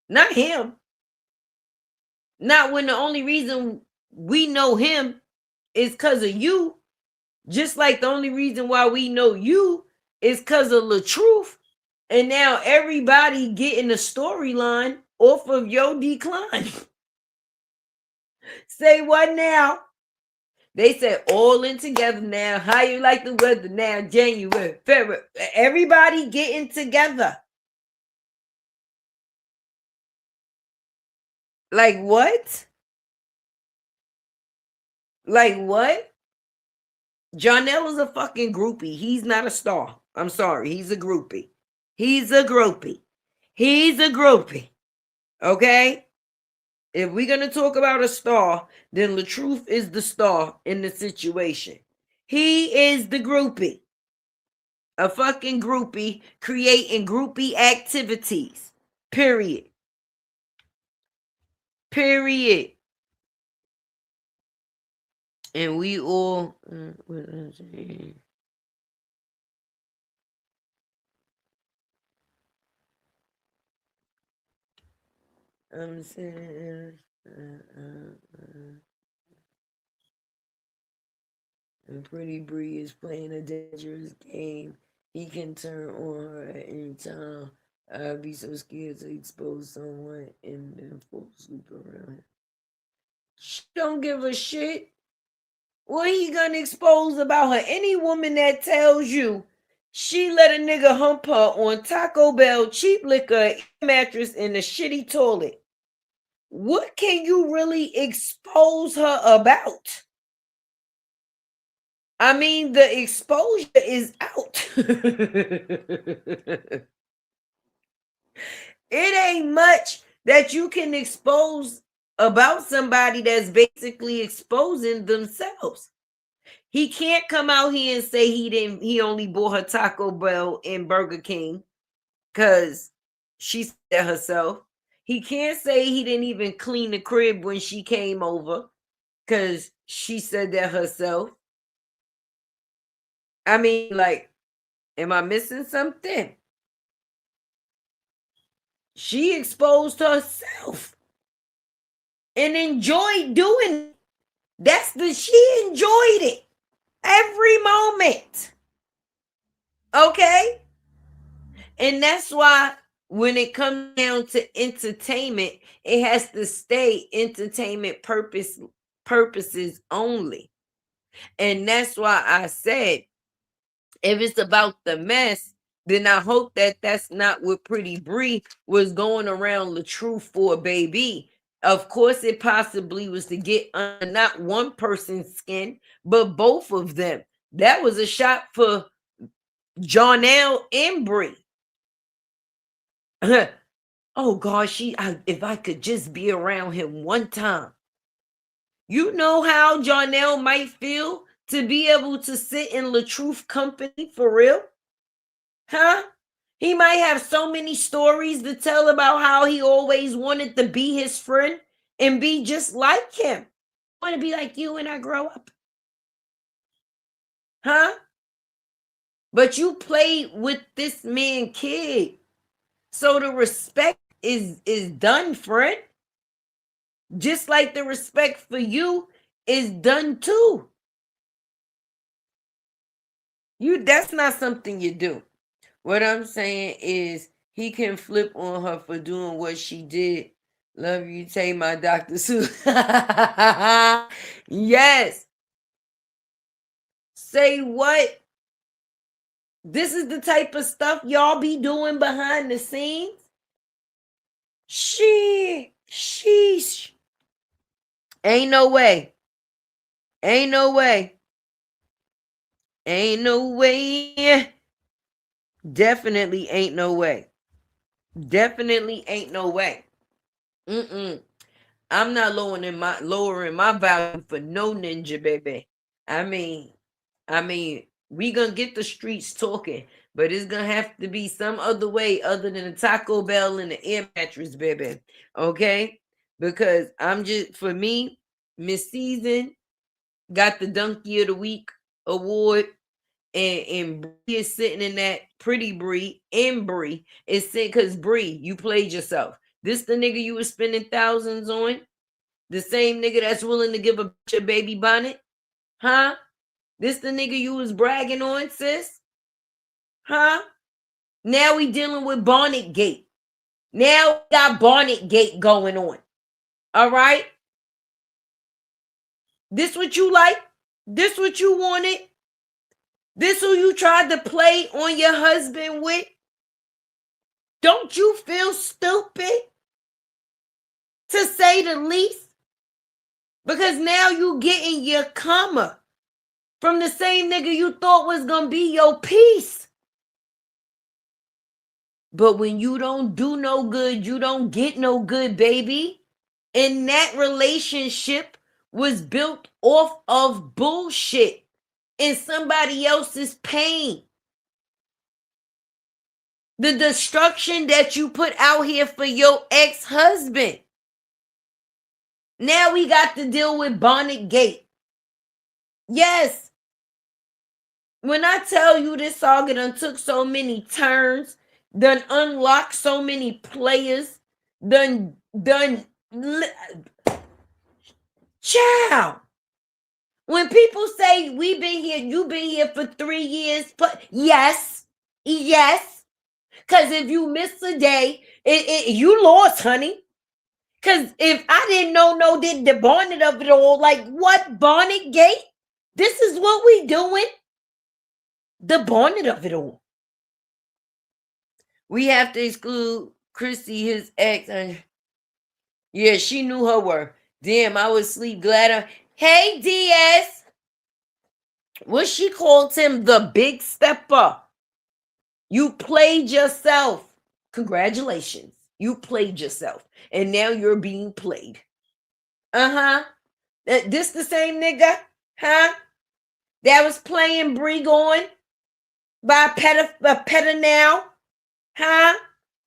Speaker 2: Not him. Not when the only reason we know him is because of you. Just like the only reason why we know you is because of Latruth. And now everybody getting a storyline off of your decline. Say what now? They said all in together now. How you like the weather now? January, February. Everybody getting together. Like what? Like what? Johnell is a fucking groupie. He's not a star. I'm sorry. He's a groupie. He's a groupie. He's a groupie. Okay? If we're going to talk about a star, then Latruth is the star in the situation. He is the groupie. A fucking groupie creating groupie activities. Period. Period. And we all... I'm saying... And Pretty Bree is playing a dangerous game. He can turn on her at any time. I'd be so scared to expose someone and then fall asleep around. She don't give a shit. What he gonna expose about her? Any woman that tells you she let a nigga hump her on Taco Bell, cheap liquor, mattress, and a shitty toilet. What can you really expose her about? I mean, the exposure is out. It ain't much that you can expose about somebody that's basically exposing themselves. He can't come out here and say he only bought her Taco Bell and Burger King because she said that herself. He can't say he didn't even clean the crib when she came over because she said that herself. I mean, like, am I missing something? She exposed herself and enjoyed doing it. She enjoyed it every moment. Okay? And that's why when it comes down to entertainment, it has to stay entertainment purposes only. And that's why I said, if it's about the mess, then I hope that that's not what Pretty Bree was going around Latruth for, baby. Of course, it possibly was to get under not one person's skin, but both of them. That was a shot for Johnell and Bree. Oh gosh, if I could just be around him one time. You know how Johnell might feel to be able to sit in Latruth company for real? Huh? He might have so many stories to tell about how he always wanted to be his friend and be just like him. I want to be like you when I grow up. Huh? But you played with this man kid. So the respect is done, friend. Just like the respect for you is done too. That's not something you do. What I'm saying is he can flip on her for doing what she did. Love you, Tay, my Dr. Sue. Yes. Say what? This is the type of stuff y'all be doing behind the scenes? Sheesh. Ain't no way. Ain't no way. Ain't no way. Definitely ain't no way. Definitely ain't no way. I'm not lowering my value for no ninja, baby. I mean, we gonna get the streets talking, but it's gonna have to be some other way other than the Taco Bell and the air mattress, baby. Okay? Because for me, Ms.Seasoned got the Donkey of the Week award. And Bree is sitting in that pretty Bree, and Bree is sitting because Bree, you played yourself. This the nigga you was spending thousands on? The same nigga that's willing to give a bitch a baby bonnet? Huh? This the nigga you was bragging on, sis? Huh? Now we dealing with Bonnet Gate. Now we got Bonnet Gate going on. All right? This what you like? This what you wanted? This who you tried to play on your husband with? Don't you feel stupid? To say the least? Because now you getting your karma from the same nigga you thought was gonna be your peace. But when you don't do no good, you don't get no good, baby. And that relationship was built off of bullshit and somebody else's pain. The destruction that you put out here for your ex-husband. Now we got to deal with Bonnet Gate. Yes. When I tell you this saga done took so many turns, done unlocked so many players, child. When people say you've been here for 3 years, but yes. Because if you miss a day, you lost, honey. Because if I didn't know the bonnet of it all, like what Bonnet Gate? This is what we doing. The bonnet of it all. We have to exclude Chrissy, his ex. Yeah, she knew her worth. Damn, I was asleep. Glad Hey, DS. What she called him, the big stepper. You played yourself. Congratulations. You played yourself. And now you're being played. This the same nigga? Huh? That was playing Bree going by Peta now? Huh?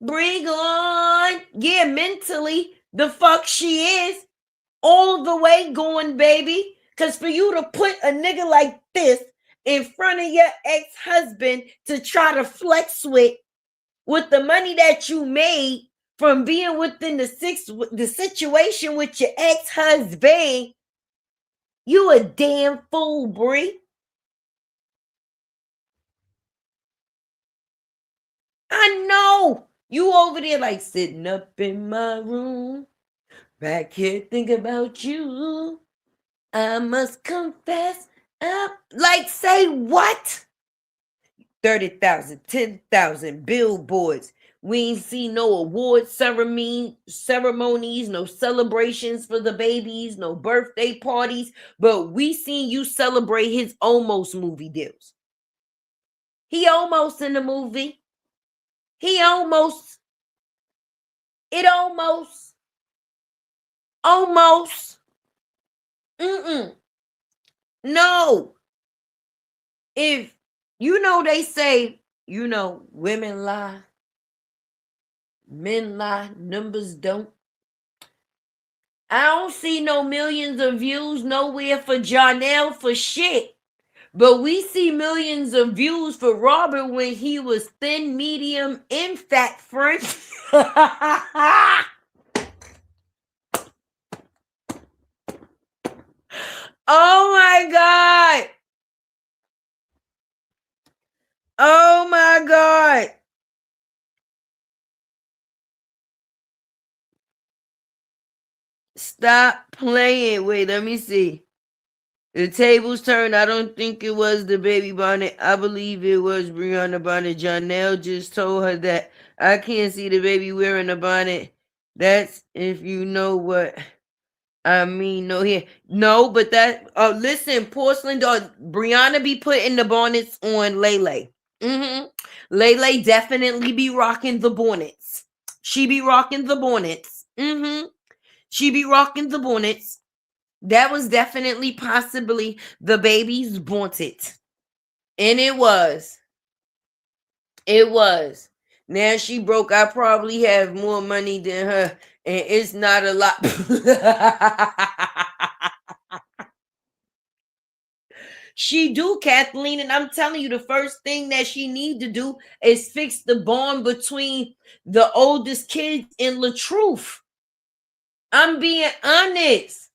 Speaker 2: Bree gone. Yeah, mentally, the fuck she is. All the way going, baby. Because for you to put a nigga like this in front of your ex-husband to try to flex with the money that you made from being within the situation with your ex-husband, you a damn fool, Bree. I know. You over there like sitting up in my room, back here thinking about you. I must confess. Like, say what? 30,000, 10,000 billboards. We ain't seen no award ceremonies, no celebrations for the babies, no birthday parties, but we seen you celebrate his almost movie deals. He almost in the movie. It almost. No. If, they say, women lie, men lie, numbers don't. I don't see no millions of views nowhere for Johnell for shit. But we see millions of views for Robert when he was thin, medium, and fat, friend. Oh my God. Oh my God. Stop playing. Wait, let me see. The tables turned. I don't think it was the baby Bonnet. I believe it was Briana Bonnet. Johnell just told her that I can't see the baby wearing a bonnet. That's if you know what I mean. No, here. No, but that listen, porcelain dog. Briana be putting the bonnets on Lele. Lele definitely be rocking the bonnets. She be rocking the bonnets. She be rocking the bonnets. That was definitely possibly the baby's bonnet. And it was. It was. Now she broke. I probably have more money than her. And it's not a lot. She do, Kathleen. And I'm telling you, the first thing that she need to do is fix the bond between the oldest kids and Latruth. I'm being honest.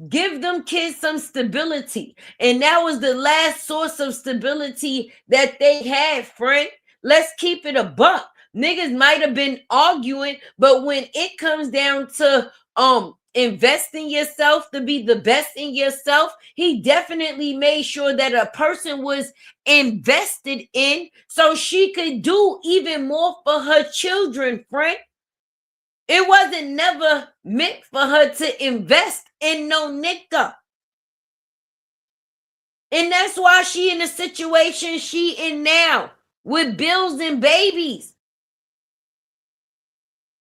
Speaker 2: Give them kids some stability. And that was the last source of stability that they had, friend. Let's keep it a buck. Niggas might have been arguing, but when it comes down to invest in yourself to be the best in yourself, he definitely made sure that a person was invested in so she could do even more for her children, friend. It wasn't never meant for her to invest in no nigga. And that's why she in the situation she in now with bills and babies.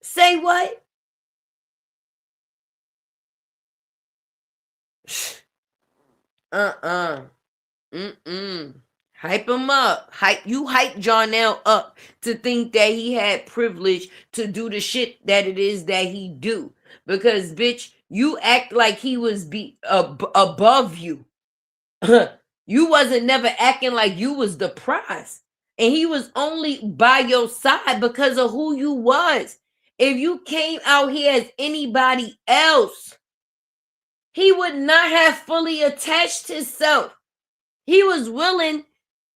Speaker 2: Say what? Hype him up. You hype Johnell up to think that he had privilege to do the shit that it is that he do. Because bitch, you act like he was above you. You wasn't never acting like you was the prize. And he was only by your side because of who you was. If you came out here as anybody else, he would not have fully attached himself. He was willing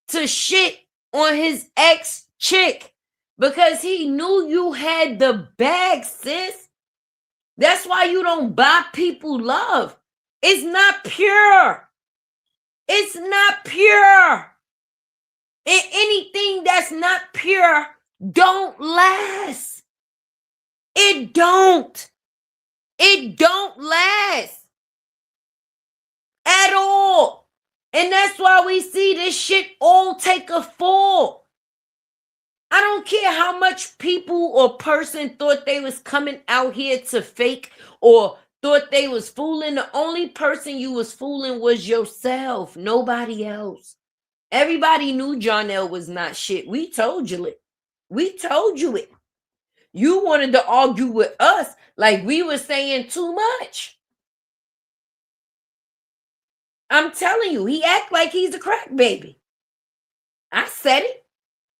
Speaker 2: to shit on his ex chick because he knew you had the bag, sis. That's why you don't buy people love. It's not pure. It's not pure. And anything that's not pure don't last. It don't. It don't last at all. And that's why we see this shit all take a fall. I don't care how much people or person thought they was coming out here to fake or thought they was fooling. The only person you was fooling was yourself, nobody else. Everybody knew Johnell was not shit. We told you it. We told you it. You wanted to argue with us like we were saying too much. I'm telling you, he act like he's a crack baby. I said it.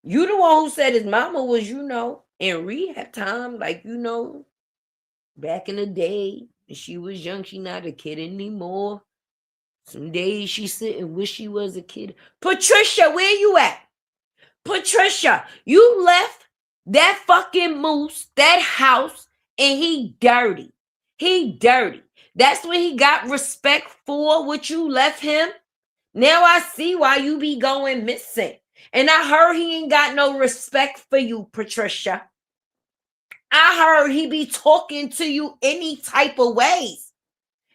Speaker 2: You the one who said his mama was, in rehab time, like, back in the day. She was young. She not a kid anymore. Some days she sit and wish she was a kid. Patricia, where you at? Patricia, you left that fucking moose, that house, and he dirty. He dirty. That's when he got respect for what you left him. Now I see why you be going missing. And I heard he ain't got no respect for you, Patricia. I heard he be talking to you any type of ways.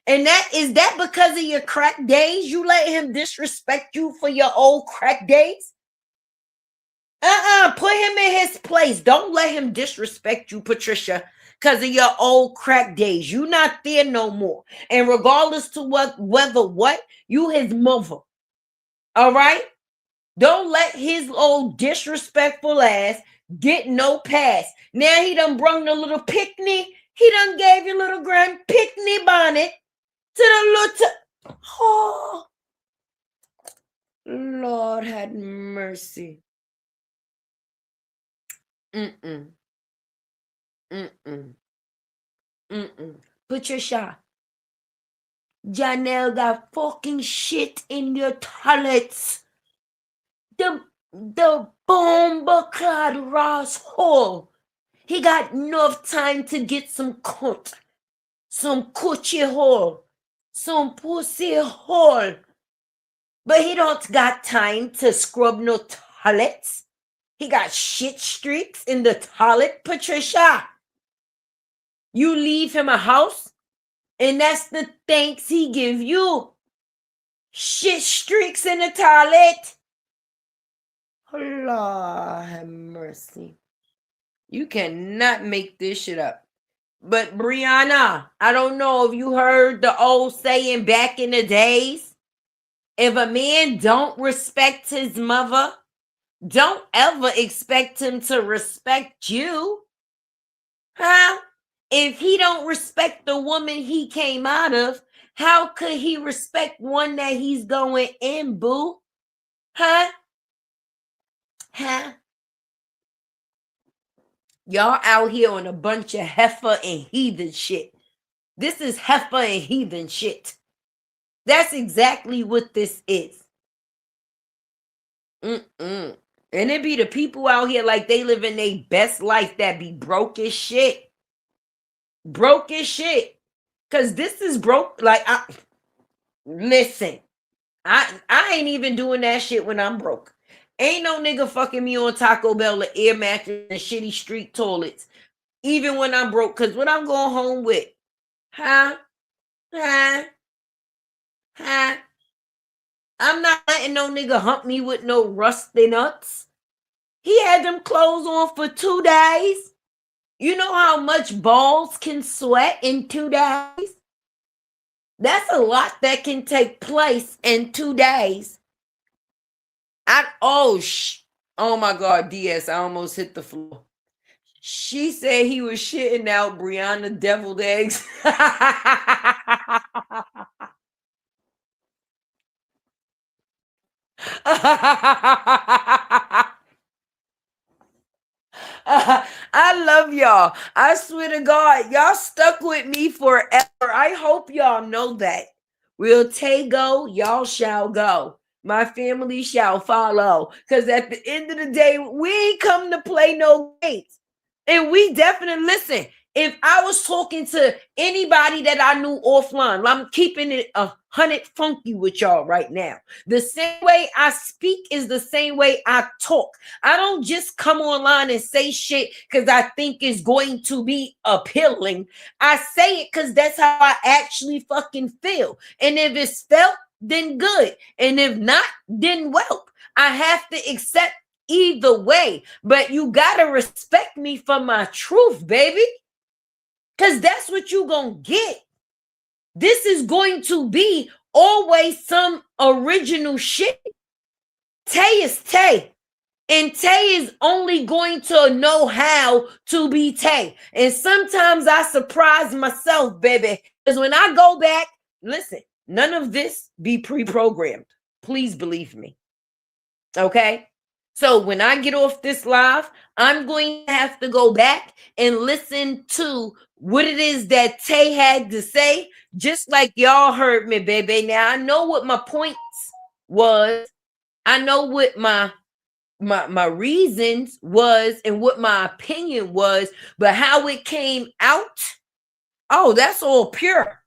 Speaker 2: And is that because of your crack days? You let him disrespect you for your old crack days? Put him in his place. Don't let him disrespect you, Patricia, because of your old crack days. You not there no more. And regardless to whether what, you his mother. All right? Don't let his old disrespectful ass get no pass. Now he done brung the little picnic. He done gave your little grand picnic bonnet to the little... Oh. Lord had mercy. Mm-mm. Mm-mm. Mm-mm. Patricia, Johnell got fucking shit in your toilets. The bomber-clad Ross hole. He got enough time to get some cunt, some coochie hole, some pussy hole. But he don't got time to scrub no toilets. He got shit streaks in the toilet, Patricia. You leave him a house, and that's the thanks he give you. Shit streaks in the toilet. Lord have mercy. You cannot make this shit up. But Briana, I don't know if you heard the old saying back in the days. If a man don't respect his mother, don't ever expect him to respect you. Huh? If he don't respect the woman he came out of, how could he respect one that he's going in, boo? Huh? Huh? Y'all out here on a bunch of heifer and heathen shit. This is heifer and heathen shit. That's exactly what this is. Mm-mm. And it be the people out here like they living their best life that be broke as shit. Broke as shit. Cause this is broke. Like, listen, I ain't even doing that shit when I'm broke. Ain't no nigga fucking me on Taco Bell or air mattress and shitty street toilets. Even when I'm broke. Cause what I'm going home with. Huh? Huh? Huh? I'm not letting no nigga hump me with no rusty nuts. He had them clothes on for 2 days. You know how much balls can sweat in 2 days? That's a lot that can take place in 2 days. Oh my God, DS, I almost hit the floor. She said he was shitting out Briana deviled eggs. I love y'all. I swear to God, y'all stuck with me forever. I hope y'all know that. Will Tay go? Y'all shall go. My family shall follow. Because at the end of the day, we ain't come to play no games. And we definitely listen. If I was talking to anybody that I knew offline, I'm keeping it 100 funky with y'all right now. The same way I speak is the same way I talk. I don't just come online and say shit because I think it's going to be appealing. I say it because that's how I actually fucking feel. And if it's felt, then good. And if not, then well. I have to accept either way. But you gotta respect me for my truth, baby. Because that's what you gonna get. This is going to be always some original shit. Tay is Tay. And Tay is only going to know how to be Tay. And sometimes I surprise myself, baby. Because when I go back, listen, none of this be pre-programmed. Please believe me. Okay? So when I get off this live, I'm going to have to go back and listen to what it is that Tay had to say, just like y'all heard me, baby. Now I know what my points was. I know what my reasons was and what my opinion was, but how it came out, oh, that's all pure.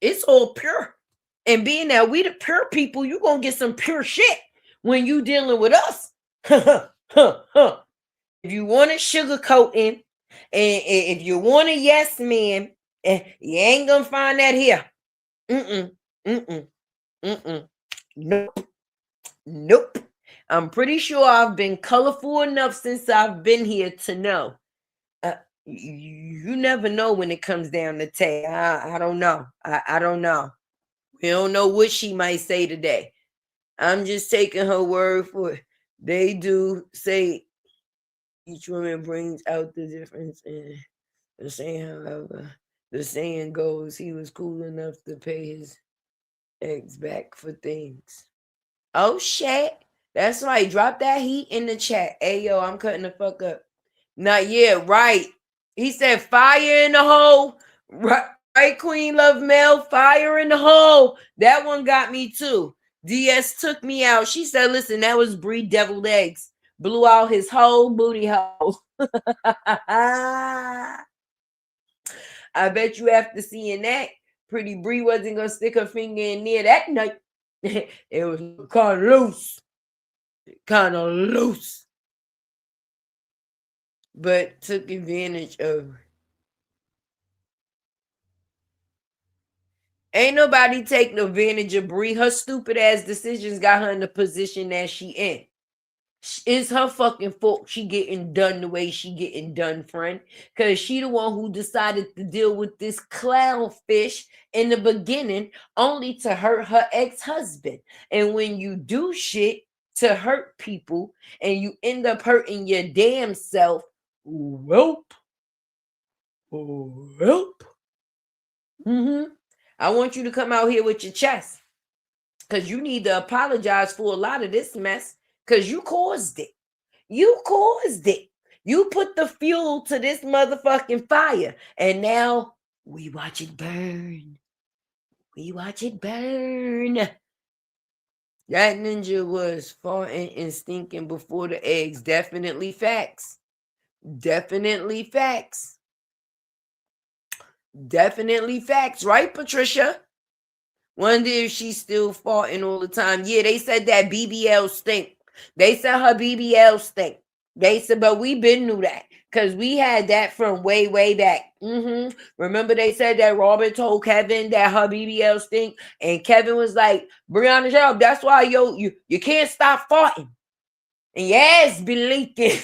Speaker 2: It's all pure. And being that we the pure people, you gonna get some pure shit when you dealing with us. If you want a sugarcoating, and if you want a yes man, you ain't gonna find that here. Nope. Nope. I'm pretty sure I've been colorful enough since I've been here to know. You never know when it comes down to Tay. I don't know. I don't know. We don't know what she might say today. I'm just taking her word for it. They do say each woman brings out the difference in the saying, however, the saying goes, he was cool enough to pay his ex back for things. Oh shit. That's right. Drop that heat in the chat. Hey yo, I'm cutting the fuck up. Not yet, right. He said fire in the hole. Right, Queen Love Mel, fire in the hole. That one got me too. DS took me out. She said, listen, that was Bree deviled eggs. Blew out his whole booty hole. I bet you after seeing that, Pretty Bree wasn't gonna stick her finger in there that night. It was kind of loose. Kind of loose. But took advantage of. Ain't nobody taking advantage of Bree. Her stupid ass decisions got her in the position that she in. It's her fucking fault she getting done the way she getting done, friend. Because she the one who decided to deal with this clownfish in the beginning only to hurt her ex-husband. And when you do shit to hurt people and you end up hurting your damn self, welp. I want you to come out here with your chest. Because you need to apologize for a lot of this mess. Because you caused it. You caused it. You put the fuel to this motherfucking fire. And now we watch it burn. We watch it burn. That ninja was farting and stinking before the eggs. Definitely facts. Definitely facts. Definitely facts. Right, Patricia? Wonder if she's still farting all the time. Yeah, they said that BBL stink. They said her BBL stink. They said, but we been knew that because we had that from way, way back. Remember they said that Robert told Kevin that her BBL stink, and Kevin was like, Briana, shut up. That's why you can't stop farting. And your ass be leaking.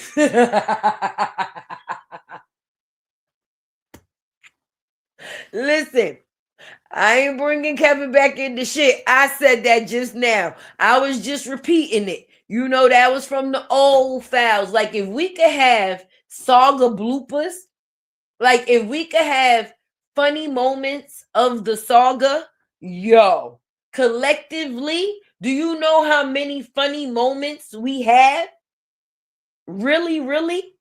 Speaker 2: Listen. I ain't bringing Kevin back into shit. I said that just now. I was just repeating it. You know, that was from the old files. Like, if we could have saga bloopers, like, if we could have funny moments of the saga, yo, collectively, do you know how many funny moments we have? Really, really?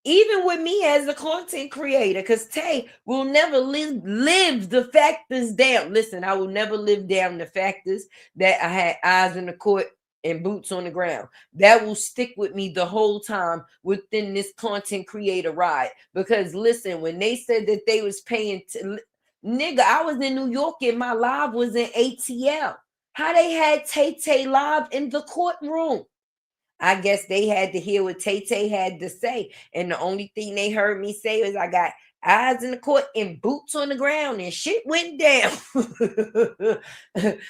Speaker 2: Even with me as a content creator, because Tay will never live the factors down. Listen, I will never live down the factors that I had eyes in the court and boots on the ground. That will stick with me the whole time within this content creator ride. Because listen, when they said that they was paying, nigga, I was in New York and my live was in ATL. How they had Tay live in the courtroom? I guess they had to hear what Tay had to say. And the only thing they heard me say was I got eyes in the court and boots on the ground and shit went down.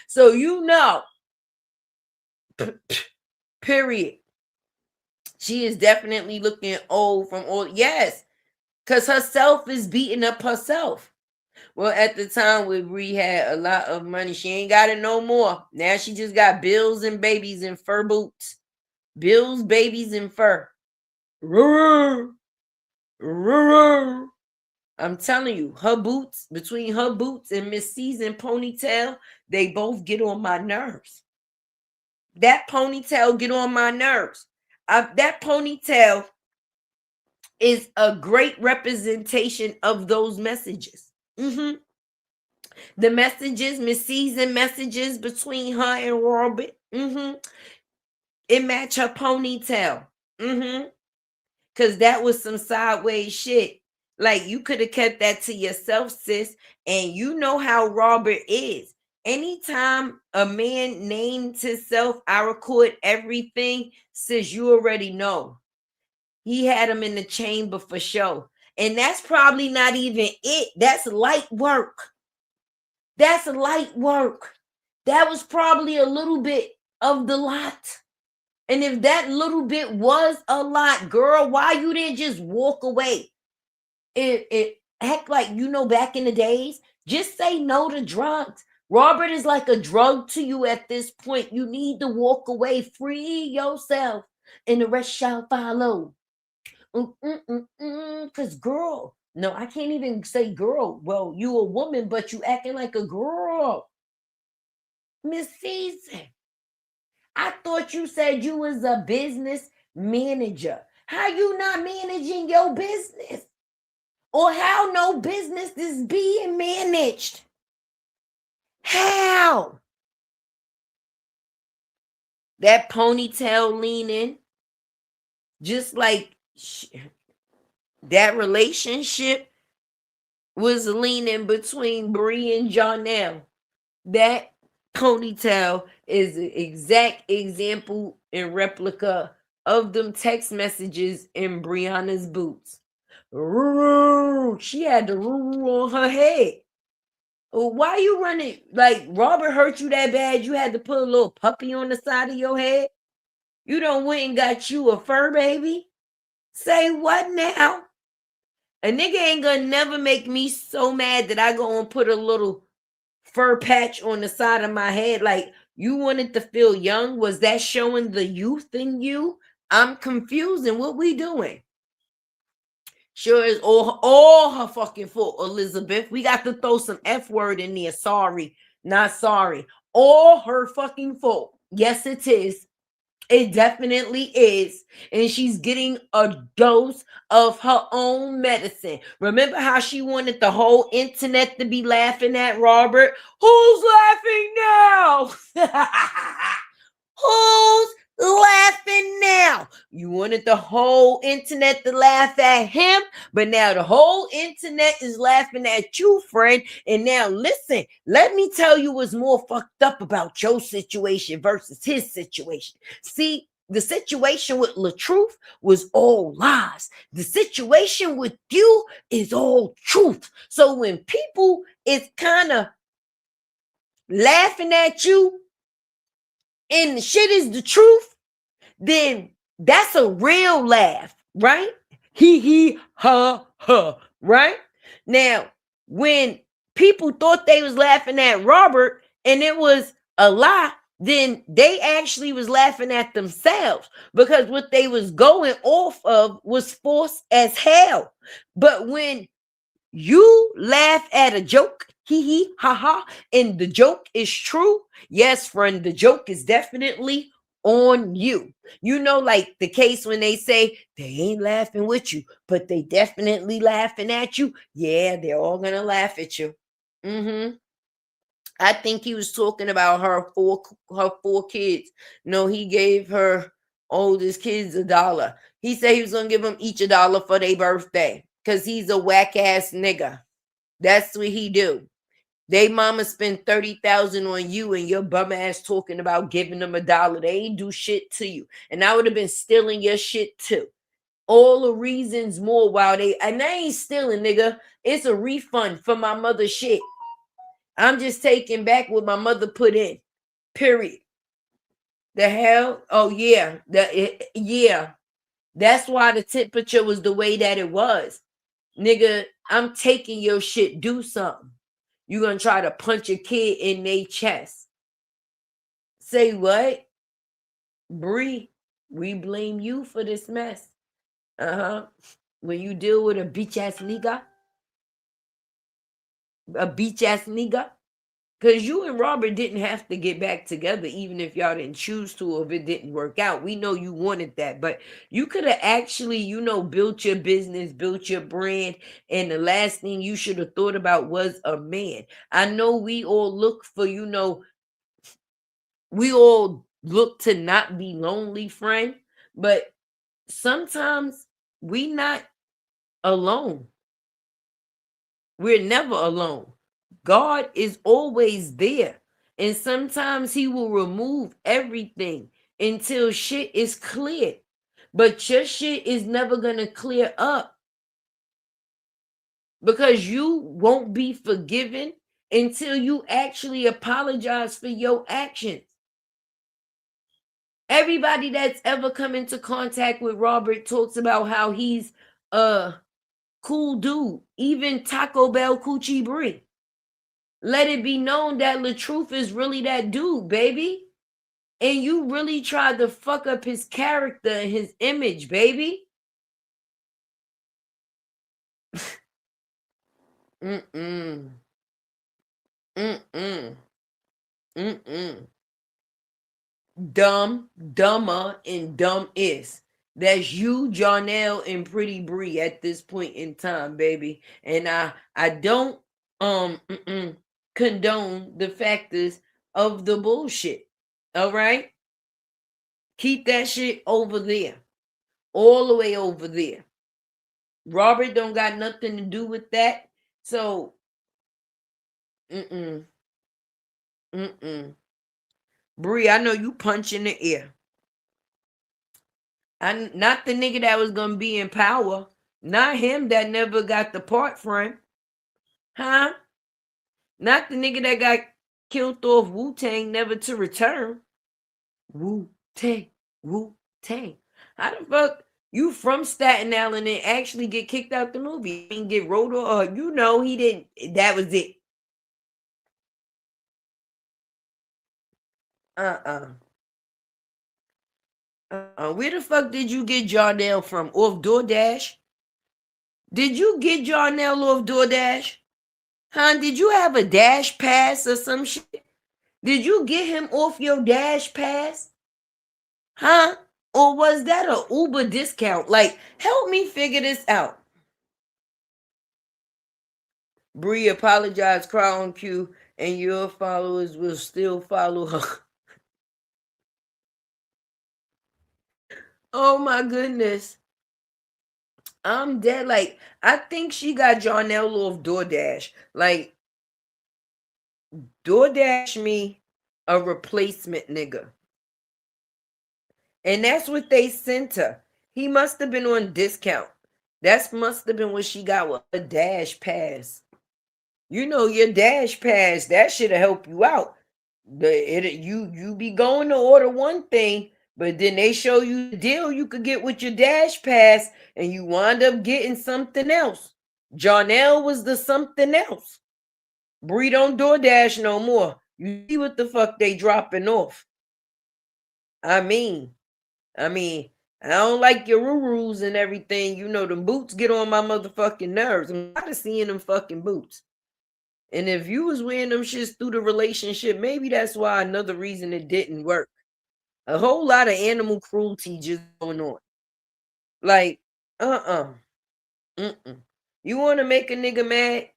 Speaker 2: So you know, period. She is definitely looking old from all. Yes, because herself is beating up herself. Well, at the time when Bree had a lot of money, she ain't got it no more. Now she just got bills and babies and fur boots. Bills, babies, and fur. I'm telling you, her boots, between her boots and Ms.Seasoned ponytail, they both get on my nerves. That ponytail get on my nerves. That ponytail is a great representation of those messages. The messages, Ms.Seasoned messages between her and Robert. It match her ponytail. Because that was some sideways shit. Like, you could have kept that to yourself, sis. And you know how Robert is. Anytime a man names himself, I record everything, sis, you already know. He had him in the chamber for sure. And that's probably not even it. That's light work. That's light work. That was probably a little bit of the lot. And if that little bit was a lot, girl, why you didn't just walk away? It act like, you know, back in the days, just say no to drugs. Robert is like a drug to you at this point. You need to walk away, free yourself, and the rest shall follow. Because girl, no, I can't even say girl. Well, you a woman, but you acting like a girl. Ms.Seasoned. I thought you said you was a business manager. How you not managing your business? Or how no business is being managed? How? That ponytail leaning, just like that relationship was leaning between Bree and Johnell. That ponytail is an exact example and replica of them text messages in Briana's boots. She had the on her head. Why you running? Like, Robert hurt you that bad you had to put a little puppy on the side of your head? You done went and got you a fur baby? Say what now? A nigga ain't gonna never make me so mad that I go and put a little fur patch on the side of my head. Like, you wanted to feel young? Was that showing the youth in you? I'm confused. And what we doing? Sure is all her fucking fault, Elizabeth. We got to throw some F word in there. Sorry, not sorry. All her fucking fault. Yes, it is. It definitely is. And she's getting a dose of her own medicine. Remember how she wanted the whole internet to be laughing at Robert? Who's laughing now? Who's laughing now? You wanted the whole internet to laugh at him, but now the whole internet is laughing at you, friend. And now listen, let me tell you what's more fucked up about your situation versus his situation. See, the situation with Latruth was all lies. The situation with you is all truth. So when people is kind of laughing at you and the shit is the truth, then that's a real laugh, right? Hee ha ha, right? Now, when people thought they was laughing at Robert and it was a lie, then they actually was laughing at themselves, because what they was going off of was false as hell. But when you laugh at a joke, hee ha ha, and the joke is true, yes, friend, the joke is definitely on you. You know, like the case when they say they ain't laughing with you, but they definitely laughing at you. Yeah, they're all gonna laugh at you. I think he was talking about her four kids. No, he gave her oldest kids $1. He said he was gonna give them each $1 for their birthday, because he's a whack ass nigga. That's what he do. They mama spend 30,000 on you, and your bum ass talking about giving them $1. They ain't do shit to you, and I would have been stealing your shit too. All the reasons more while they ain't stealing, nigga. It's a refund for my mother's shit. I'm just taking back what my mother put in. Period. The hell? Oh yeah. Yeah. That's why the temperature was the way that it was. Nigga, I'm taking your shit. Do something. You gonna try to punch a kid in their chest. Say what? Bree, we blame you for this mess. When you deal with a bitch ass nigga. Because you and Robert didn't have to get back together, even if y'all didn't choose to, or if it didn't work out. We know you wanted that, but you could have actually, built your business, built your brand, and the last thing you should have thought about was a man. I know we all look for, we all look to not be lonely, friend, but sometimes we not alone. We're never alone. God is always there. And sometimes he will remove everything until shit is clear. But your shit is never going to clear up, because you won't be forgiven until you actually apologize for your actions. Everybody that's ever come into contact with Robert talks about how he's a cool dude. Even Taco Bell Coochie Brie. Let it be known that Latruth is really that dude, baby. And you really tried to fuck up his character and his image, baby. Mm-mm. Mm-mm. Mm-mm. Dumb, dumber, and dumb is. That's you, Johnell, and Pretty Bree at this point in time, baby. And I don't condone the factors of the bullshit. All right? Keep that shit over there. All the way over there. Robert don't got nothing to do with that. So mm-mm. Bree, I know you punch in the air. I not the nigga that was gonna be in power. Not him that never got the part from. Huh? Not the nigga that got killed off Wu-Tang, never to return. Wu-Tang, Wu-Tang. How the fuck you from Staten Island and actually get kicked out the movie? And get rolled or he didn't. That was it. Where the fuck did you get Johnell from? Off DoorDash? Did you get Johnell off DoorDash? Huh? Did you have a Dash Pass or some shit? Did you get him off your Dash Pass? Huh? Or was that a Uber discount? Like, help me figure this out. Bree apologized, cry on cue, and your followers will still follow her. Oh my goodness. I'm dead. Like, I think she got Johnell off DoorDash. Like, DoorDash me a replacement nigga. And that's what they sent her. He must have been on discount. That must have been what she got with a Dash Pass. You know your Dash Pass, that should have helped you out. You be going to order one thing, but then they show you the deal you could get with your Dash Pass, and you wind up getting something else. Johnell was the something else. Bree don't DoorDash no more. You see what the fuck they dropping off. I mean, I don't like your rules and everything. You know, them boots get on my motherfucking nerves. I'm tired of seeing them fucking boots. And if you was wearing them shits through the relationship, maybe that's why another reason it didn't work. A whole lot of animal cruelty just going on. Like, You want to make a nigga mad?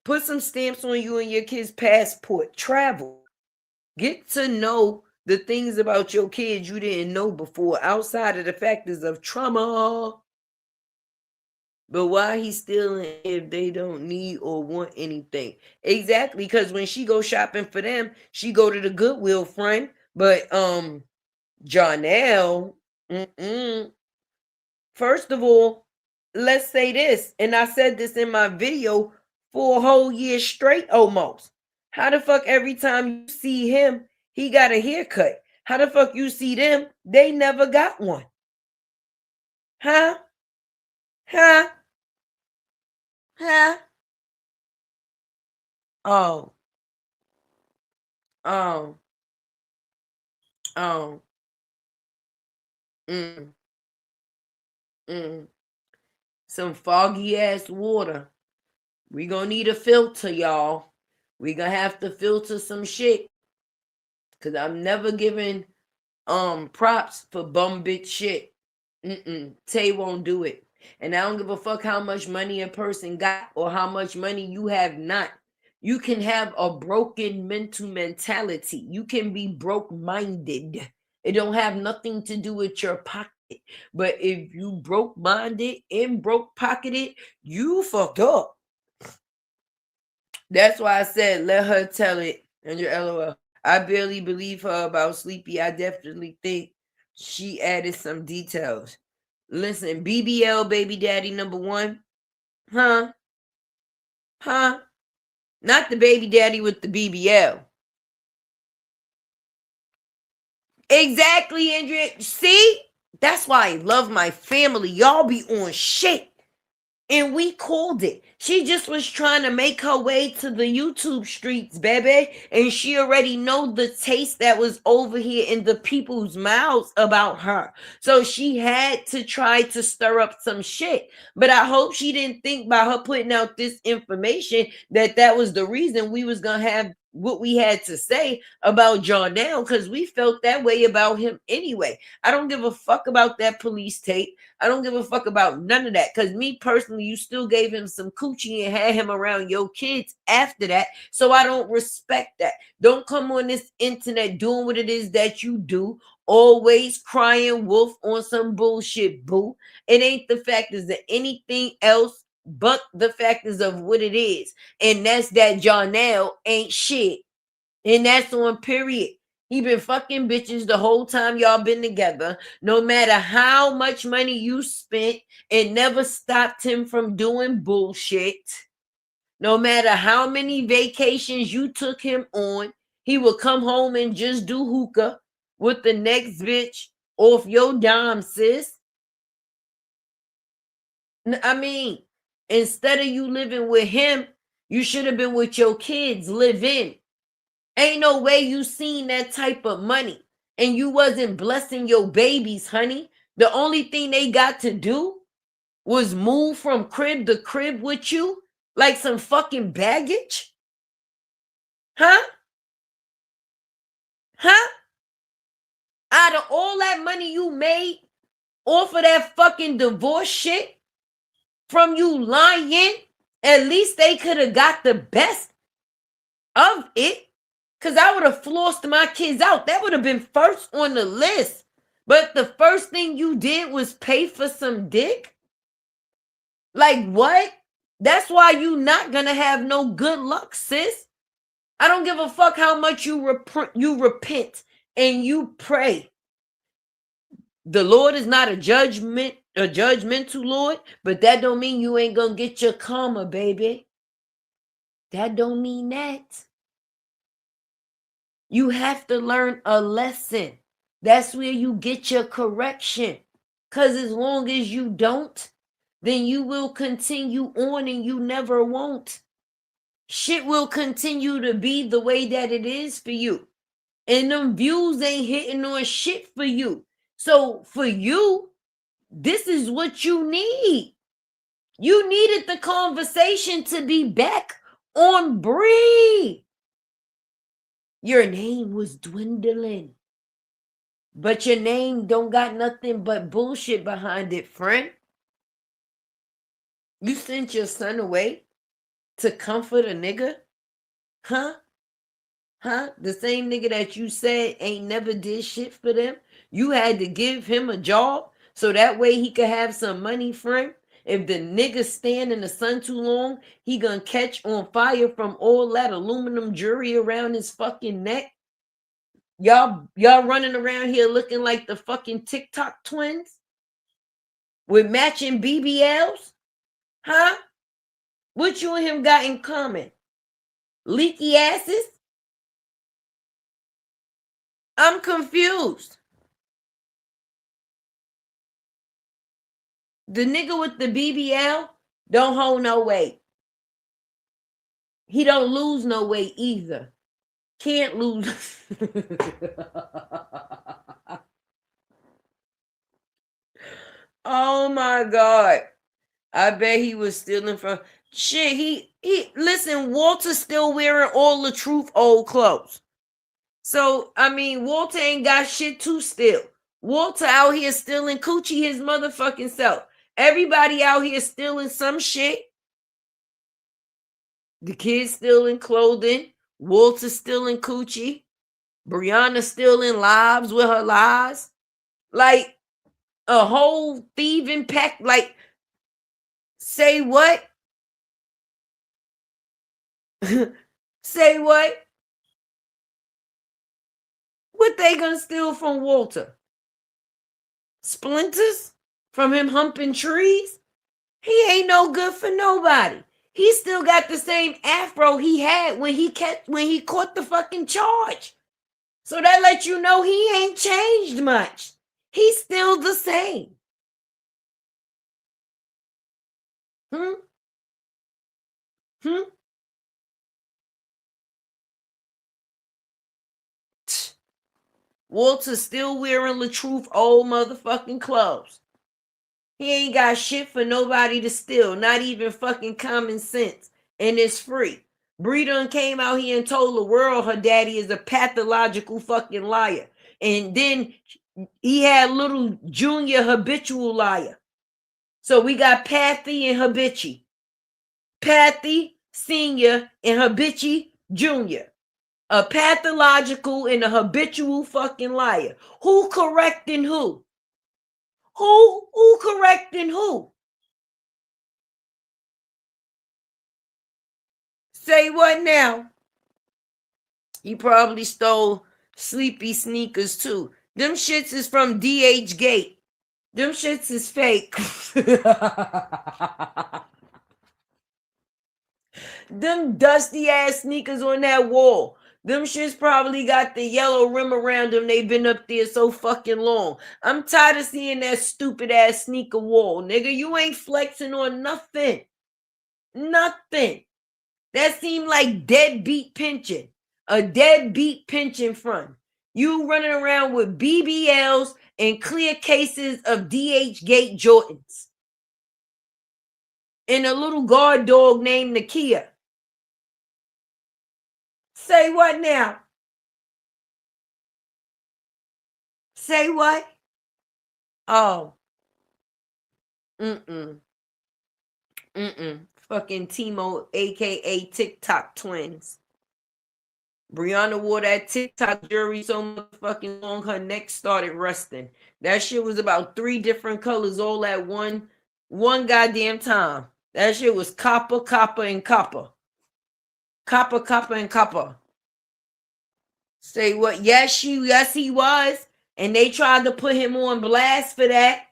Speaker 2: Put some stamps on you and your kid's passport. Travel. Get to know the things about your kids you didn't know before, outside of the factors of trauma. But why he still in if they don't need or want anything? Exactly, because when she go shopping for them, she go to the Goodwill front. But Johnell, first of all, let's say this, and I said this in my video for a whole year straight almost. How the fuck every time you see him, he got a haircut? How the fuck you see them, they never got one? Huh? Huh? Huh? Oh. Oh. Oh. Some foggy ass water. We gonna need a filter, y'all. We gonna have to filter some shit. Cause I'm never giving props for bum bitch shit. Tay won't do it. And I don't give a fuck how much money a person got or how much money you have not. You can have a broken mental mentality. You can be broke-minded. It don't have nothing to do with your pocket. But if you broke-minded and broke-pocketed, you fucked up. That's why I said let her tell it. And your LOL. I barely believe her about Sleepy. I definitely think she added some details. Listen, BBL baby daddy number one. Huh? Not the baby daddy with the BBL. Exactly, Andrea. See? That's why I love my family. Y'all be on shit. And we called it. She just was trying to make her way to the YouTube streets, baby. And she already know the taste that was over here in the people's mouths about her. So she had to try to stir up some shit. But I hope she didn't think by her putting out this information that was the reason we was going to have what we had to say about Johnell because we felt that way about him anyway. I don't give a fuck about that police tape. I don't give a fuck about none of that because me personally, you still gave him some coochie and had him around your kids after that. So I don't respect that. Don't come on this internet doing what it is that you do. Always crying wolf on some bullshit, boo. It ain't the factors of anything else but the factors of what it is. And that's that Johnell ain't shit. And that's on period. He been fucking bitches the whole time y'all been together. No matter how much money you spent, it never stopped him from doing bullshit. No matter how many vacations you took him on, he would come home and just do hookah with the next bitch off your dime, sis. I mean, instead of you living with him, you should have been with your kids, live in. Ain't no way you seen that type of money and you wasn't blessing your babies, honey. The only thing they got to do was move from crib to crib with you like some fucking baggage. Huh? Huh? Out of all that money you made off of that fucking divorce shit from you lying, at least they could have got the best of it. Because I would have flossed my kids out. That would have been first on the list. But the first thing you did was pay for some dick? Like what? That's why you not going to have no good luck, sis. I don't give a fuck how much you repent and you pray. The Lord is not a judgmental Lord, but that don't mean you ain't going to get your karma, baby. That don't mean that. You have to learn a lesson. That's where you get your correction. Because as long as you don't, then you will continue on and you never won't. Shit will continue to be the way that it is for you. And them views ain't hitting on shit for you. So for you, this is what you need. You needed the conversation to be back on Bree. Your name was dwindling. But your name don't got nothing but bullshit behind it, friend. You sent your son away to comfort a nigga? Huh? Huh? The same nigga that you said ain't never did shit for them? You had to give him a job so that way he could have some money, friend? If the nigga stand in the sun too long, he gonna catch on fire from all that aluminum jewelry around his fucking neck? Y'all running around here looking like the fucking TikTok twins with matching BBLs? Huh? What you and him got in common? Leaky asses? I'm confused. The nigga with the BBL don't hold no weight. He don't lose no weight either. Can't lose. Oh my God. I bet he was stealing from shit. He listen, Walter's still wearing all Latruth old clothes. So I mean, Walter ain't got shit to steal. Walter out here stealing coochie his motherfucking self. Everybody out here stealing some shit. The kids stealing clothing. Walter stealing coochie. Briana stealing lives with her lies. Like a whole thieving pack. Like, say what? Say what? What they gonna steal from Walter? Splinters? From him humping trees? He ain't no good for nobody. He still got the same afro he had when he caught the fucking charge. So that lets you know he ain't changed much. He's still the same. Walter's still wearing Latruth old motherfucking clothes. He ain't got shit for nobody to steal, not even fucking common sense. And it's free. Bree done came out here and told the world her daddy is a pathological fucking liar. And then he had little junior habitual liar. So we got Pathy and Habitchi. Pathy Senior and Habitchi Junior. A pathological and a habitual fucking liar. Who correcting who? Who correcting who? Say what now? He probably stole Sleepy sneakers too. Them shits is from DH Gate. Them shits is fake. Them dusty ass sneakers on that wall. Them shits probably got the yellow rim around them. They've been up there so fucking long. I'm tired of seeing that stupid ass sneaker wall, nigga. You ain't flexing on nothing. Nothing. That seemed like deadbeat pinching. A deadbeat pinching front. You running around with BBLs and clear cases of DH Gate Jordans. And a little guard dog named Nakia. Say what now? Say what? Oh. Fucking Timo, aka TikTok twins. Briana wore that TikTok jewelry so motherfucking long her neck started rusting. That shit was about 3 different colors all at one goddamn time. That shit was copper, copper, and copper. Copper, copper, and copper. Say what? Yes, he was. And they tried to put him on blast for that.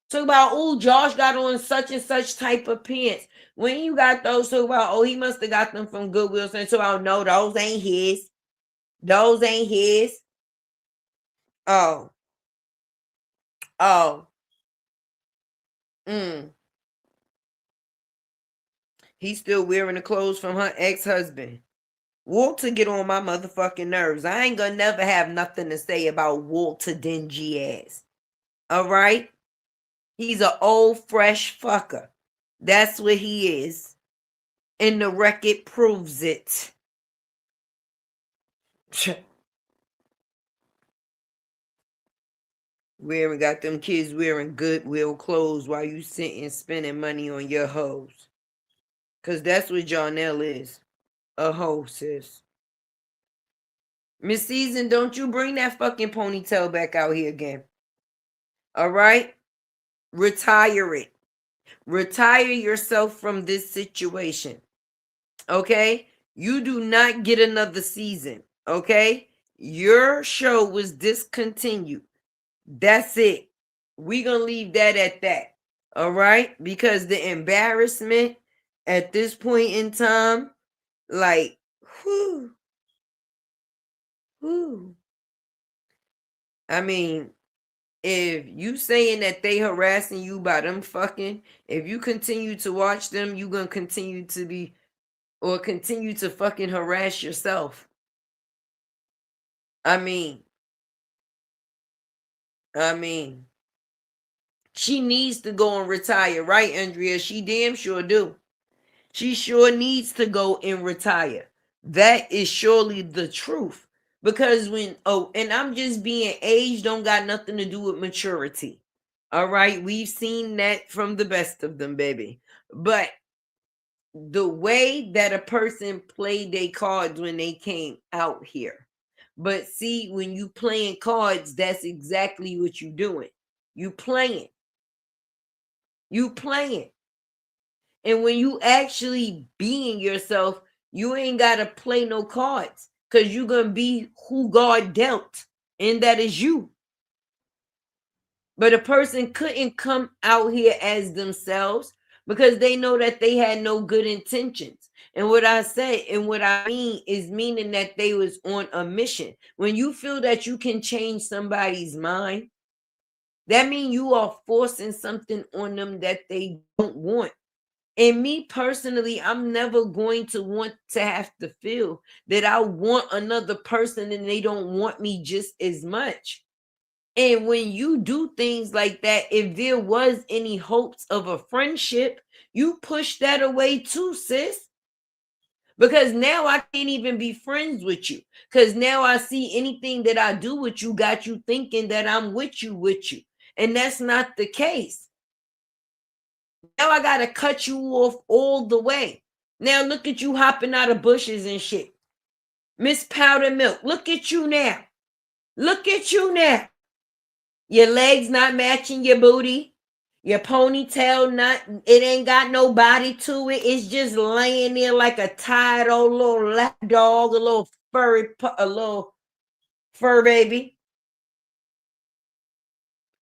Speaker 2: Talk about, oh, Josh got on such and such type of pants. When you got those, talk about, oh, he must have got them from Goodwill. So talk about, no, those ain't his. Those ain't his. Oh. He's still wearing the clothes from her ex-husband. Walter get on my motherfucking nerves. I ain't gonna never have nothing to say about Walter dingy ass. All right? He's an old fresh fucker. That's what he is. And the record proves it. Got them kids wearing Goodwill clothes while you sitting spending money on your hoes. Cause that's what Johnell is. A hoe, sis. Ms.Seasoned, don't you bring that fucking ponytail back out here again. All right? Retire it. Retire yourself from this situation. Okay? You do not get another season. Okay? Your show was discontinued. That's it. We're going to leave that at that. All right? Because the embarrassment at this point in time, like, whew. I mean, if you saying that they harassing you by them fucking, if you continue to watch them, you gonna continue to fucking harass yourself. I mean, she needs to go and retire, right, Andrea? She damn sure do. She sure needs to go and retire. That is surely the truth. Because and I'm just being age don't got nothing to do with maturity. All right, we've seen that from the best of them, baby. But the way that a person played their cards when they came out here. But see, when you playing cards, that's exactly what you doing. You playing. And when you actually being yourself, you ain't got to play no cards because you're going to be who God dealt. And that is you. But a person couldn't come out here as themselves because they know that they had no good intentions. And what I say and what I mean is meaning that they was on a mission. When you feel that you can change somebody's mind, that means you are forcing something on them that they don't want. And me personally, I'm never going to want to have to feel that I want another person and they don't want me just as much. And when you do things like that, if there was any hopes of a friendship, you push that away too, sis. Because now I can't even be friends with you. Because now I see anything that I do with you got you thinking that I'm with you. And that's not the case. Now I gotta cut you off all the way. Now look at you hopping out of bushes and shit. Miss Powder Milk, look at you now. Look at you now. Your legs not matching your booty. Your ponytail not, it ain't got no body to it. It's just laying there like a tired old little lap dog, a little a little fur baby.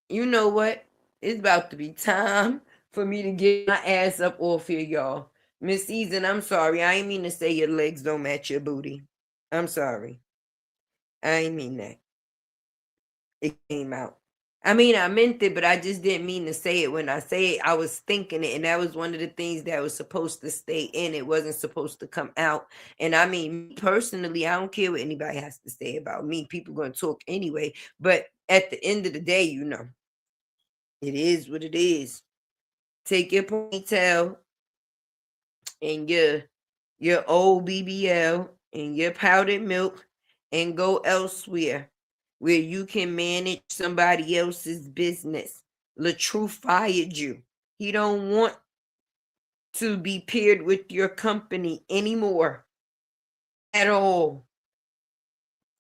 Speaker 2: You know what? It's about to be time for me to get my ass up off here, y'all. Ms.Seasoned, I'm sorry. I ain't mean to say your legs don't match your booty. I'm sorry. I ain't mean that. It came out. I mean, I meant it, but I just didn't mean to say it. When I say it, I was thinking it, and that was one of the things that was supposed to stay in. It wasn't supposed to come out. And I mean, personally, I don't care what anybody has to say about me. People going to talk anyway. But at the end of the day, you know, it is what it is. Take your ponytail and your old BBL and your powdered milk and go elsewhere where you can manage somebody else's business. Latruth fired you. He don't want to be paired with your company anymore at all.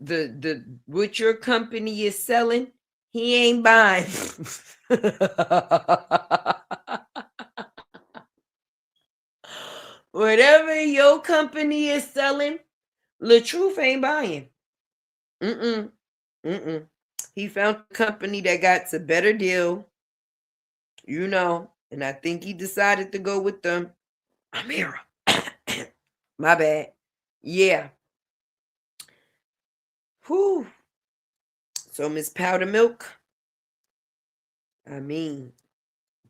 Speaker 2: The what your company is selling, he ain't buying. Whatever your company is selling, Latruth ain't buying. He found a company that got a better deal, you know, and I think he decided to go with them. Amira. My bad. Yeah. Whew. So Miss Powder Milk, I mean,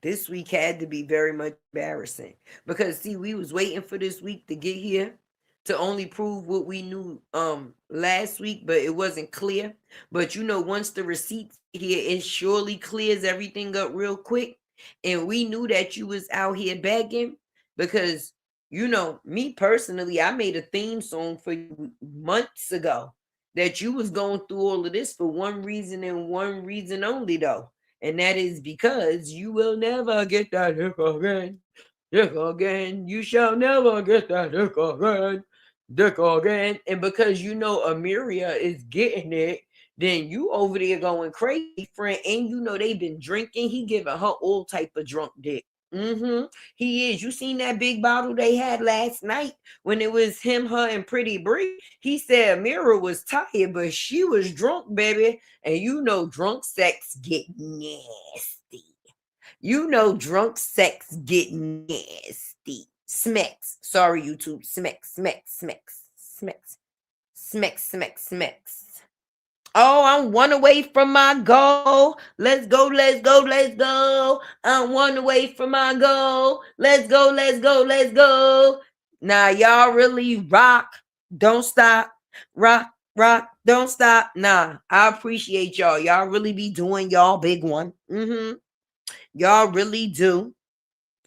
Speaker 2: this week had to be very much embarrassing because see, we was waiting for this week to get here to only prove what we knew last week, but it wasn't clear. But you know, once the receipts here, it surely clears everything up real quick. And we knew that you was out here begging because you know, me personally, I made a theme song for you months ago that you was going through all of this for one reason and one reason only though. And that is because you will never get that dick again. Dick again. You shall never get that dick again. Dick again. And because you know Amiria is getting it, then you over there going crazy, friend. And you know they've been drinking. He giving her all type of drunk dick. He is. You seen that big bottle they had last night when it was him, her, and Pretty Bree? He said Amira was tired, but she was drunk, baby. And you know drunk sex get nasty. You know drunk sex get nasty. Smacks. Sorry, YouTube. Smacks, smacks, smacks, smacks, smacks, smacks, smacks. Oh, I'm one away from my goal. Let's go, let's go, let's go. I'm one away from my goal. Let's go, let's go, let's go. Now, y'all really rock. Don't stop. Rock, rock, don't stop. Nah, I appreciate y'all. Y'all really be doing y'all big one. Y'all really do.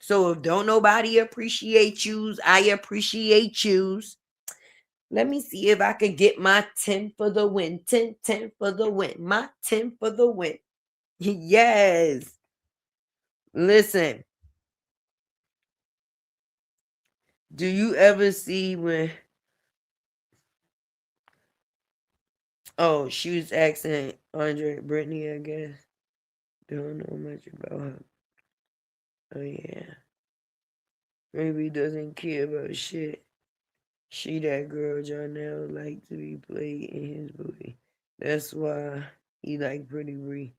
Speaker 2: So if don't nobody appreciate yous, I appreciate yous. Let me see if I can get my 10 for the win. 10, 10 for the win. My 10 for the win. Yes. Listen. Do you ever see when... Oh, she was asking Andre Brittany, I guess. Don't know much about her. Oh, yeah. Maybe doesn't care about shit. She that girl Johnell like to be played in his booty. That's why he like Pretty Bree.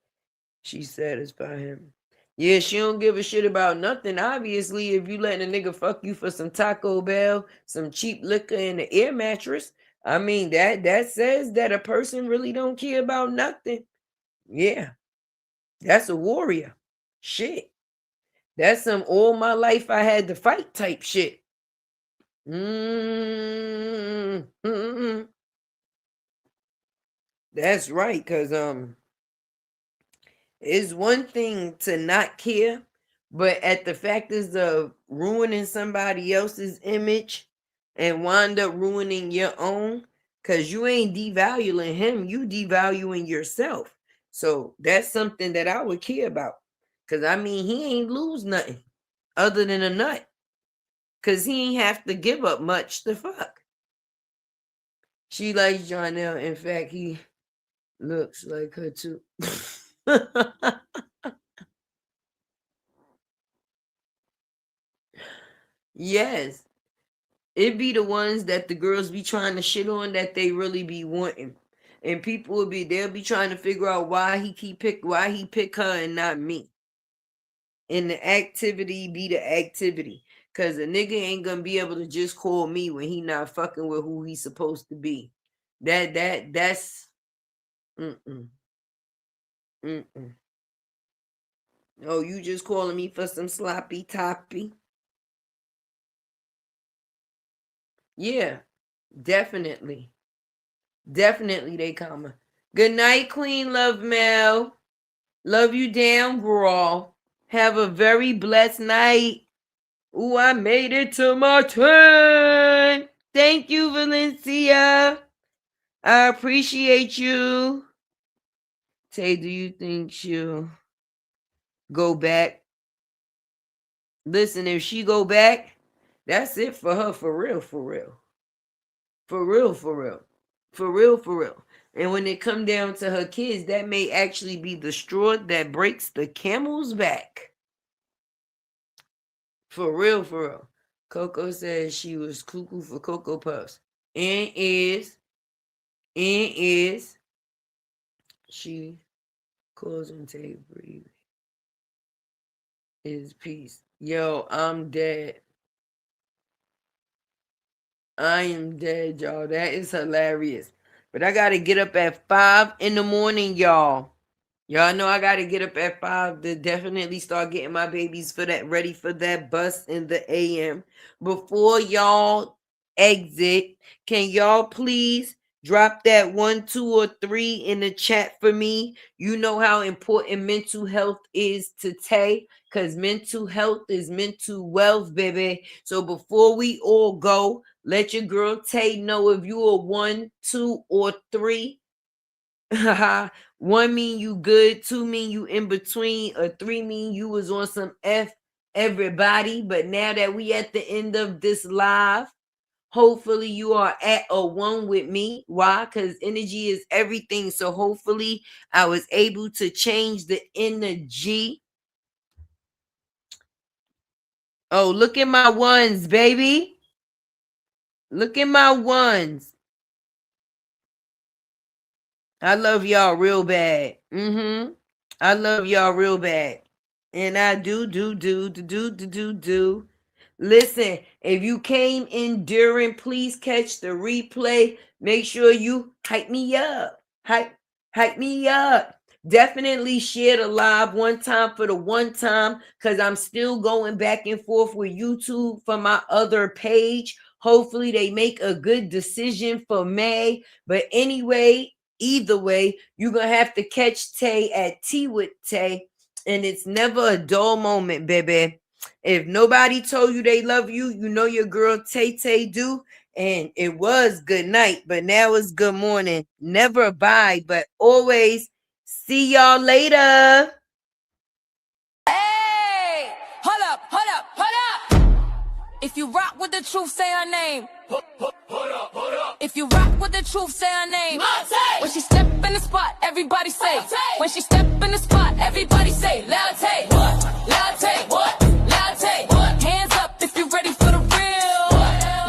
Speaker 2: She satisfy him. Yeah, she don't give a shit about nothing. Obviously, if you letting a nigga fuck you for some Taco Bell, some cheap liquor, and an air mattress, I mean that says that a person really don't care about nothing. Yeah, that's a warrior. Shit, that's some all my life I had to fight type shit. That's right, cause it's one thing to not care, but at the fact is of ruining somebody else's image, and wind up ruining your own, because you ain't devaluing him, you devaluing yourself. So that's something that I would care about. Because I mean, he ain't lose nothing other than a nut. Because he ain't have to give up much to fuck. She likes Johnell. In fact, he looks like her too. Yes. It be the ones that the girls be trying to shit on that they really be wanting. And people will be, they'll be trying to figure out why he pick her and not me. And the activity be the activity. Cause a nigga ain't gonna be able to just call me when he not fucking with who he's supposed to be. That's mm-mm. Oh, you just calling me for some sloppy toppy? Yeah, definitely. Definitely they coming. Good night, Queen Love Mel. Love you down, girl. Have a very blessed night. Ooh, I made it to my turn. Thank you, Valencia. I appreciate you. Tay, do you think she'll go back? Listen, if she go back, that's it for her, for real, for real. For real, for real. For real, for real. And when it come down to her kids, that may actually be the straw that breaks the camel's back. For real, for real. Coco says she was cuckoo for Cocoa Puffs. And is she calls and say breathe is peace. Yo, I'm dead. I am dead, y'all. That is hilarious. But I gotta get up at 5 in the morning, y'all. Y'all know I gotta get up at 5 to definitely start getting my babies for that, ready for that bus in the AM. Before y'all exit, can y'all please drop that 1, 2, or 3 in the chat for me? You know how important mental health is to Tay, because mental health is mental wealth, baby. So before we all go, let your girl Tay know if you are 1, 2, or 3. 1 mean you good, 2 mean you in between, or 3 mean you was on some F everybody. But now that we at the end of this live, hopefully you are at a 1 with me. Why? Because energy is everything. So hopefully I was able to change the energy. Oh, look at my 1s, baby. Look at my 1s. I love y'all real bad. I love y'all real bad. And I do. Listen, if you came in during, please catch the replay. Make sure you hype me up. Hype me up. Definitely share the live one time for the one time, because I'm still going back and forth with YouTube for my other page. Hopefully they make a good decision for May. But anyway, either way, you're going to have to catch Tay at Tea with Tay. And it's never a dull moment, baby. If nobody told you they love you, you know your girl Tay Tay do. And it was good night, but now it's good morning. Never bye, but always see y'all later.
Speaker 1: Hey, hold up. If you rock with the truth, say her name. Hold up. If you rock with the truth, say her name. When she step in the spot, everybody say. When she step in the spot, everybody say. Latte, what? Latte, what? Latte, what? Hands up if you ready for the real.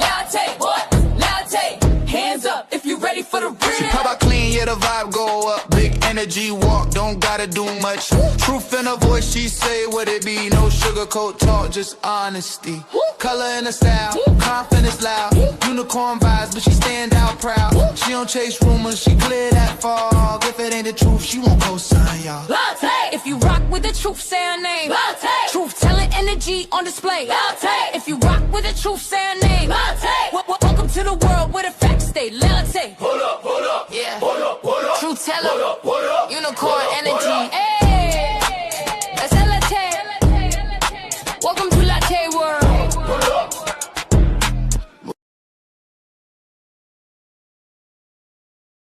Speaker 1: Latte, what? Latte, hands up if you ready for the real.
Speaker 3: She pop out clean, yeah, the vibe go up. Big energy walk, don't gotta do much. Truth in her voice, she say what it be. No sugarcoat talk, just honesty. Color and a style, confidence loud. Unicorn vibes, but she stand out proud. She don't chase rumors, she clear that fog. If it ain't the truth, she won't co-sign y'all.
Speaker 1: Latte. If you rock with the truth, say her name. Latte. Truth telling energy on display. Latte. If you rock with the truth, say her name. Latte. Welcome to the world where the facts stay. Latte. Hold up. Yeah. Hold up. Truth teller. Unicorn energy.